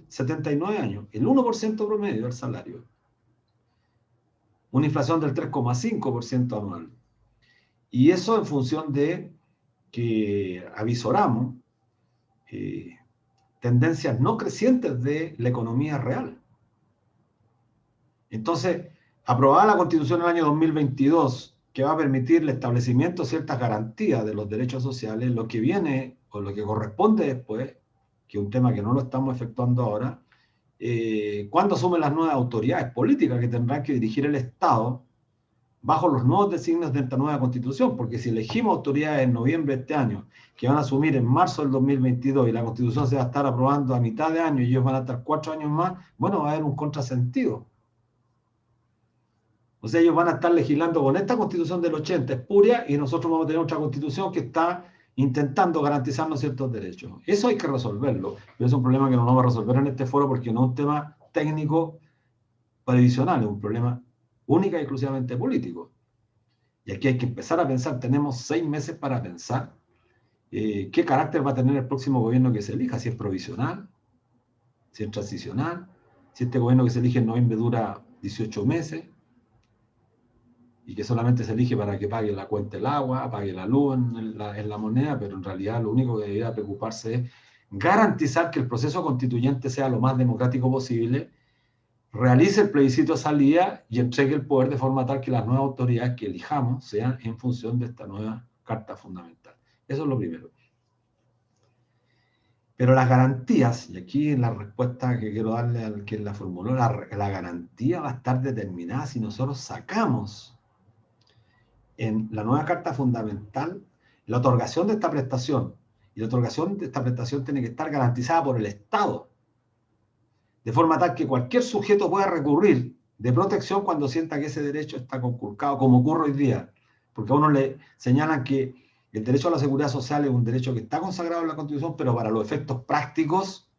79 años, el 1% promedio del salario. Una inflación del 3,5% anual. Y eso en función de que avisoramos tendencias no crecientes de la economía real. Entonces, aprobada la Constitución en el año 2022, que va a permitir el establecimiento de ciertas garantías de los derechos sociales, lo que viene o lo que corresponde después, que es un tema que no lo estamos efectuando ahora, ¿cuándo asumen las nuevas autoridades políticas que tendrán que dirigir el Estado bajo los nuevos designios de esta nueva Constitución? Porque si elegimos autoridades en noviembre de este año, que van a asumir en marzo del 2022, y la Constitución se va a estar aprobando a mitad de año y ellos van a estar 4 años más, bueno, va a haber un contrasentido. O sea, ellos van a estar legislando con esta Constitución del 80 espuria y nosotros vamos a tener otra Constitución que está intentando garantizarnos ciertos derechos. Eso hay que resolverlo, pero es un problema que no vamos a resolver en este foro porque no es un tema técnico previsional, es un problema única y exclusivamente político. Y aquí hay que empezar a pensar, tenemos 6 meses para pensar qué carácter va a tener el próximo gobierno que se elija, si es provisional, si es transicional, si este gobierno que se elige en noviembre dura 18 meses, y que solamente se elige para que pague la cuenta del agua, pague la luz en la moneda, pero en realidad lo único que debería preocuparse es garantizar que el proceso constituyente sea lo más democrático posible, realice el plebiscito de salida y entregue el poder de forma tal que las nuevas autoridades que elijamos sean en función de esta nueva Carta Fundamental. Eso es lo primero. Pero las garantías, y aquí en la respuesta que quiero darle al que la formuló, la garantía va a estar determinada si nosotros sacamos en la nueva Carta Fundamental la otorgación de esta prestación. Y la otorgación de esta prestación tiene que estar garantizada por el Estado, de forma tal que cualquier sujeto pueda recurrir de protección cuando sienta que ese derecho está conculcado, como ocurre hoy día. Porque a uno le señalan que el derecho a la seguridad social es un derecho que está consagrado en la Constitución, pero para los efectos prácticos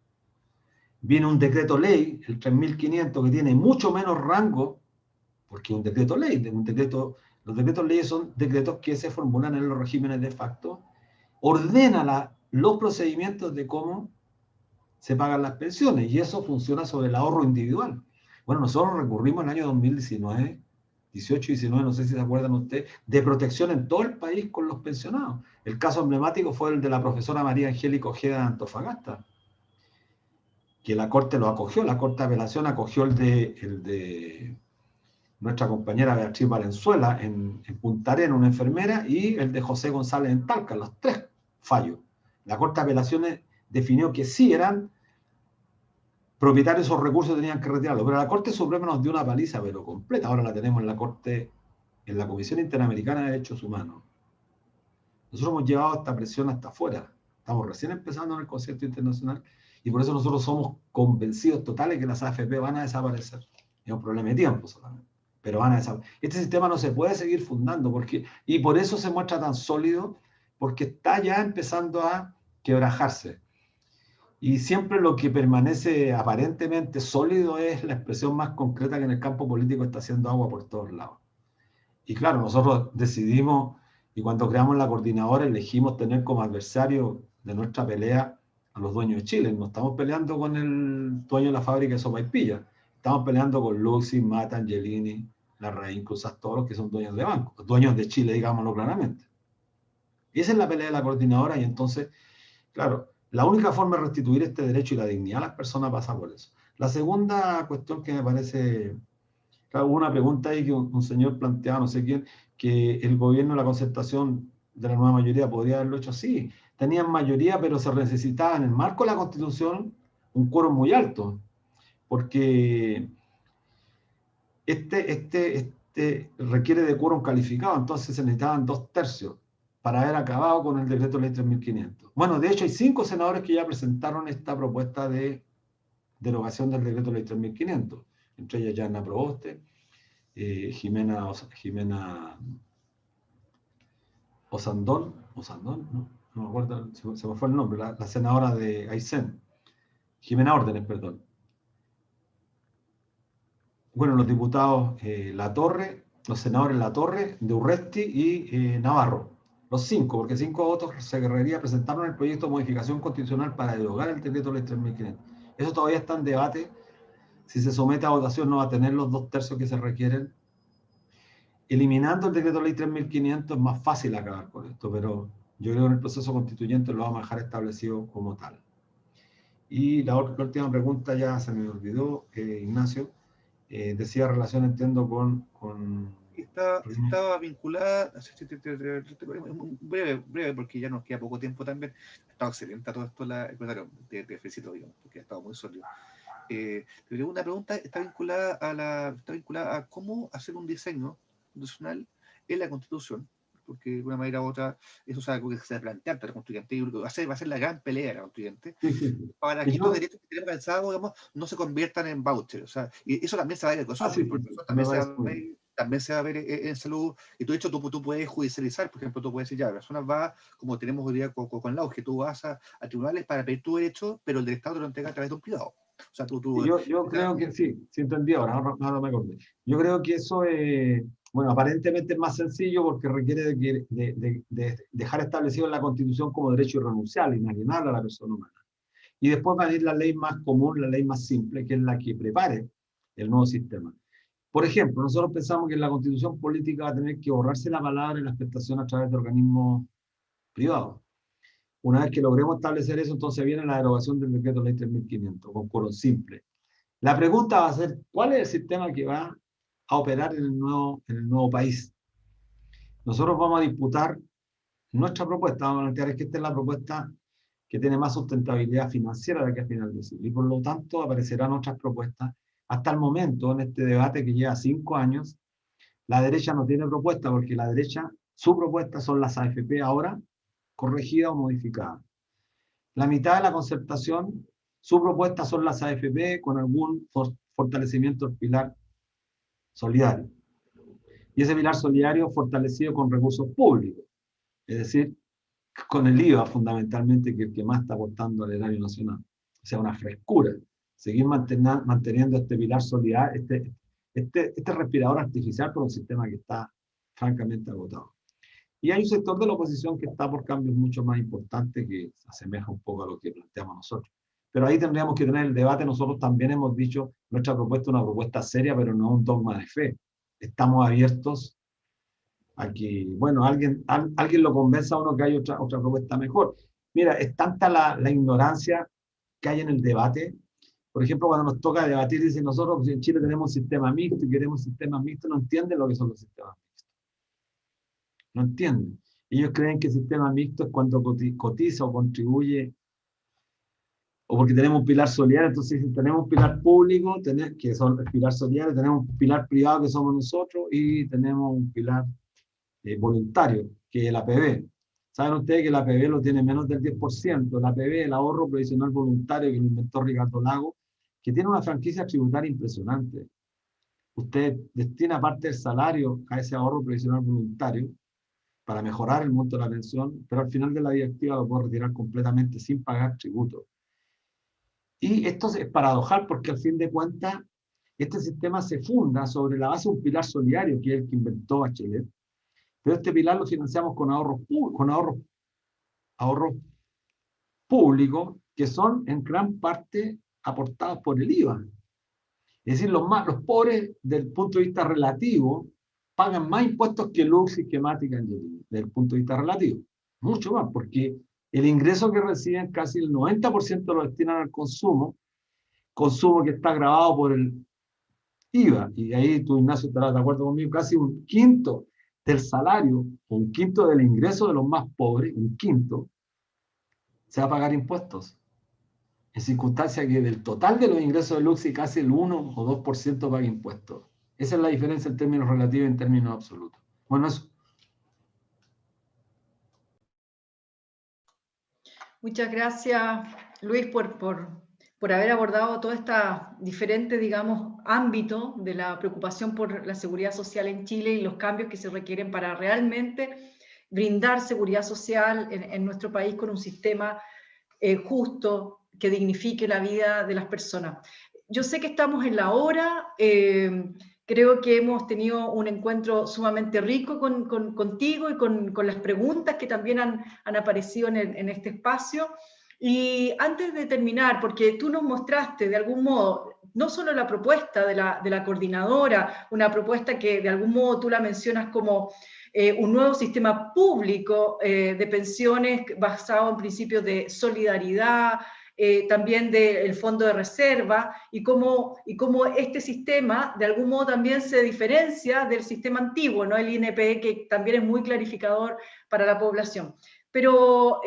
viene un decreto ley, el 3500, que tiene mucho menos rango, porque es un decreto ley, los decretos leyes son decretos que se formulan en los regímenes de facto, ordena los procedimientos de cómo se pagan las pensiones, y eso funciona sobre el ahorro individual. Bueno, nosotros recurrimos en el año 2019, 18 y 19, no sé si se acuerdan ustedes, de protección en todo el país con los pensionados. El caso emblemático fue el de la profesora María Angélica Ojeda de Antofagasta, que la Corte lo acogió, la Corte de Apelación acogió el de nuestra compañera Beatriz Valenzuela en Punta Arenas, una enfermera, y el de José González en Talca, los 3 fallos. La Corte de Apelaciones definió que sí eran propietarios esos recursos, tenían que retirarlo, pero la Corte Suprema nos dio una paliza, pero completa. Ahora la tenemos en la Corte, en la Comisión Interamericana de Derechos Humanos. Nosotros hemos llevado esta presión hasta afuera. Estamos recién empezando en el concierto internacional y por eso nosotros somos convencidos totales que las AFP van a desaparecer. Es un problema de tiempo solamente, pero van a desaparecer. Este sistema no se puede seguir fundando y por eso se muestra tan sólido, porque está ya empezando a quebrajarse. Y siempre lo que permanece aparentemente sólido es la expresión más concreta que en el campo político está haciendo agua por todos lados. Y claro, nosotros decidimos, y cuando creamos la coordinadora, elegimos tener como adversario de nuestra pelea a los dueños de Chile. No estamos peleando con el dueño de la fábrica de sopaipilla, estamos peleando con Luxi, Mata, Angelini, Larraín, Cruzas, todos los que son dueños de bancos, dueños de Chile, digámoslo claramente. Y esa es la pelea de la coordinadora, y entonces, claro, la única forma de restituir este derecho y la dignidad a las personas pasa por eso. La segunda cuestión que me parece, claro, hubo una pregunta ahí que un señor planteaba, no sé quién, que el gobierno, la concertación de la nueva mayoría podría haberlo hecho así. Tenían mayoría, pero se necesitaba en el marco de la Constitución un quórum muy alto, porque este requiere de quórum calificado, entonces se necesitaban 2/3 para haber acabado con el decreto ley 3500. Bueno, de hecho hay 5 senadores que ya presentaron esta propuesta de derogación del decreto ley 3500, entre ellas Yana Proboste, Jimena Osandón, no me acuerdo, se me fue el nombre, la senadora de Aysén, Jimena Órdenes, perdón. Bueno, los diputados Latorre, los senadores Latorre, de Urresti y Navarro. Los 5, porque 5 votos se querría presentaron el proyecto de modificación constitucional para derogar el decreto ley 3500. Eso todavía está en debate. Si se somete a votación no va a tener los 2/3 que se requieren. Eliminando el decreto ley 3500 es más fácil acabar con esto, pero yo creo que en el proceso constituyente lo vamos a dejar establecido como tal. Y la última pregunta ya se me olvidó, Ignacio. Decía relación, entiendo, con Estaba vinculada, breve, porque ya nos queda poco tiempo también. Ha estado excelente todo esto, te felicito, digamos, porque ha estado muy sólido. Una pregunta está vinculada a cómo hacer un diseño constitucional en la Constitución, porque de una manera u otra eso es algo que se va a plantear para la constituyente, y va a ser la gran pelea de la constituyente, para que estos derechos que tenemos pensados, digamos, no se conviertan en vouchers. O sea, y eso también se va a ver en educación, también se va a ver en salud, y de hecho tú puedes judicializar. Por ejemplo, tú puedes decir, ya, la persona va, como tenemos hoy día con la que tú vas a tribunales para pedir tu derecho, pero el del Estado te lo entrega a través de un privado. O sea, yo creo que sí entendí ahora me acordé. Yo creo que eso bueno, aparentemente es más sencillo porque requiere de dejar establecido en la Constitución como derecho irrenunciable, inalienable a la persona humana. Y después va a ir la ley más común, la ley más simple, que es la que prepare el nuevo sistema. Por ejemplo, nosotros pensamos que en la Constitución política va a tener que borrarse la palabra en las prestaciones a través de organismos privados. Una vez que logremos establecer eso, entonces viene la derogación del decreto ley 3500, con quórum simple. La pregunta va a ser, ¿cuál es el sistema que va a operar en el nuevo país? Nosotros vamos a disputar nuestra propuesta, vamos a plantear que esta es la propuesta que tiene más sustentabilidad financiera de aquí a final de siglo, y por lo tanto aparecerán otras propuestas. Hasta el momento, en este debate que lleva 5 años, la derecha no tiene propuesta, porque la derecha, su propuesta son las AFP ahora corregidas o modificadas. La mitad de la concertación, su propuesta son las AFP con algún fortalecimiento del pilar solidario. Y ese pilar solidario fortalecido con recursos públicos, es decir, con el IVA fundamentalmente, que es el que más está aportando al erario nacional. O sea, una frescura. Seguir manteniendo este pilar solidario, este respirador artificial por un sistema que está francamente agotado. Y hay un sector de la oposición que está por cambios mucho más importantes, que se asemeja un poco a lo que planteamos nosotros. Pero ahí tendríamos que tener el debate. Nosotros también hemos dicho, nuestra propuesta es una propuesta seria, pero no un dogma de fe. Estamos abiertos a que, bueno, alguien lo convenza a uno que hay otra propuesta mejor. Mira, es tanta la ignorancia que hay en el debate. Por ejemplo, cuando nos toca debatir, dicen nosotros en Chile tenemos un sistema mixto y queremos un sistema mixto, no entienden lo que son los sistemas mixtos. No entienden. Ellos creen que el sistema mixto es cuando cotiza o contribuye, o porque tenemos un pilar solidario. Entonces si tenemos un pilar público, que son el pilar solidario, tenemos un pilar privado que somos nosotros, y tenemos un pilar voluntario, que es el APB. Saben ustedes que el APB lo tiene menos del 10%. El APB, el ahorro provisional voluntario, que lo inventó Ricardo Lago, que tiene una franquicia tributaria impresionante. Usted destina parte del salario a ese ahorro provisional voluntario para mejorar el monto de la pensión, pero al final de la vida activa lo puede retirar completamente sin pagar tributo. Y esto es paradojal porque al fin de cuentas este sistema se funda sobre la base de un pilar solidario, que es el que inventó Bachelet, pero este pilar lo financiamos con ahorros públicos que son en gran parte aportados por el IVA. Es decir, los pobres, desde el punto de vista relativo, pagan más impuestos que Lux y que Mati, desde el punto de vista relativo. mucho más, porque el ingreso que reciben casi el 90% lo destinan al consumo que está grabado por el IVA, y ahí tú, Ignacio, estarás de acuerdo conmigo, casi un quinto del salario, un quinto del ingreso de los más pobres, un quinto, se va a pagar impuestos. En circunstancia que del total de los ingresos de Luxi casi el 1 o 2% paga impuestos. Esa es la diferencia en términos relativos y en términos absolutos. Bueno, eso. Muchas gracias, Luis, por haber abordado todo este diferente, digamos, ámbito de la preocupación por la seguridad social en Chile y los cambios que se requieren para realmente brindar seguridad social en nuestro país con un sistema justo que dignifique la vida de las personas. Yo sé que estamos en la hora, creo que hemos tenido un encuentro sumamente rico contigo y con las preguntas que también han aparecido en este espacio. Y antes de terminar, porque tú nos mostraste de algún modo, no solo la propuesta de la coordinadora, una propuesta que de algún modo tú la mencionas como un nuevo sistema público de pensiones basado en principios de solidaridad, también del fondo de reserva, y cómo este sistema de algún modo también se diferencia del sistema antiguo, ¿no? El INPE, que también es muy clarificador para la población. Pero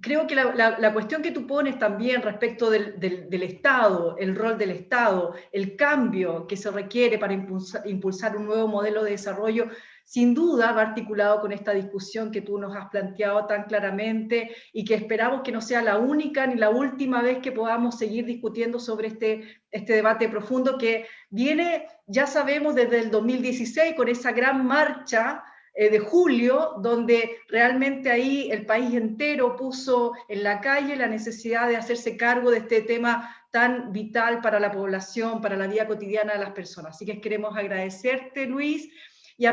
creo que la cuestión que tú pones también respecto del Estado, el rol del Estado, el cambio que se requiere para impulsar un nuevo modelo de desarrollo, sin duda va articulado con esta discusión que tú nos has planteado tan claramente y que esperamos que no sea la única ni la última vez que podamos seguir discutiendo sobre este debate profundo que viene, ya sabemos, desde el 2016 con esa gran marcha de julio, donde realmente ahí el país entero puso en la calle la necesidad de hacerse cargo de este tema tan vital para la población, para la vida cotidiana de las personas. Así que queremos agradecerte, Luis, y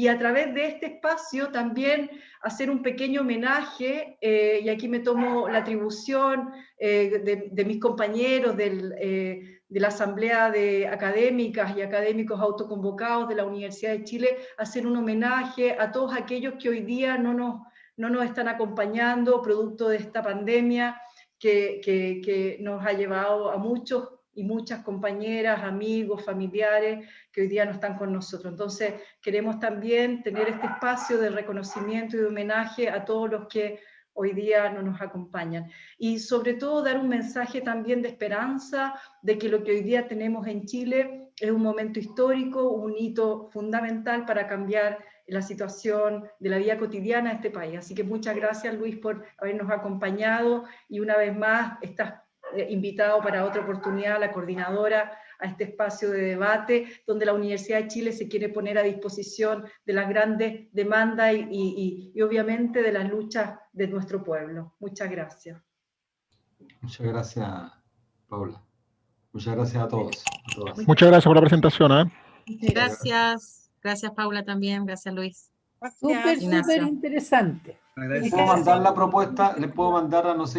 a través de este espacio también hacer un pequeño homenaje, y aquí me tomo la atribución de mis compañeros de la Asamblea de Académicas y Académicos Autoconvocados de la Universidad de Chile, hacer un homenaje a todos aquellos que hoy día no nos están acompañando, producto de esta pandemia que nos ha llevado a muchos y muchas compañeras, amigos, familiares que hoy día no están con nosotros. Entonces, queremos también tener este espacio de reconocimiento y de homenaje a todos los que hoy día no nos acompañan. Y sobre todo dar un mensaje también de esperanza, de que lo que hoy día tenemos en Chile es un momento histórico, un hito fundamental para cambiar la situación de la vida cotidiana de este país. Así que muchas gracias, Luis, por habernos acompañado, y una vez más estás invitado para otra oportunidad, la coordinadora, a este espacio de debate donde la Universidad de Chile se quiere poner a disposición de las grandes demandas y obviamente de las luchas de nuestro pueblo. Muchas gracias. Muchas gracias, Paula. Muchas gracias a todos. Muchas gracias por la presentación. Gracias. Gracias, Paula, también. Gracias, Luis. Súper interesante. Les puedo mandar la propuesta, les puedo mandar a no sé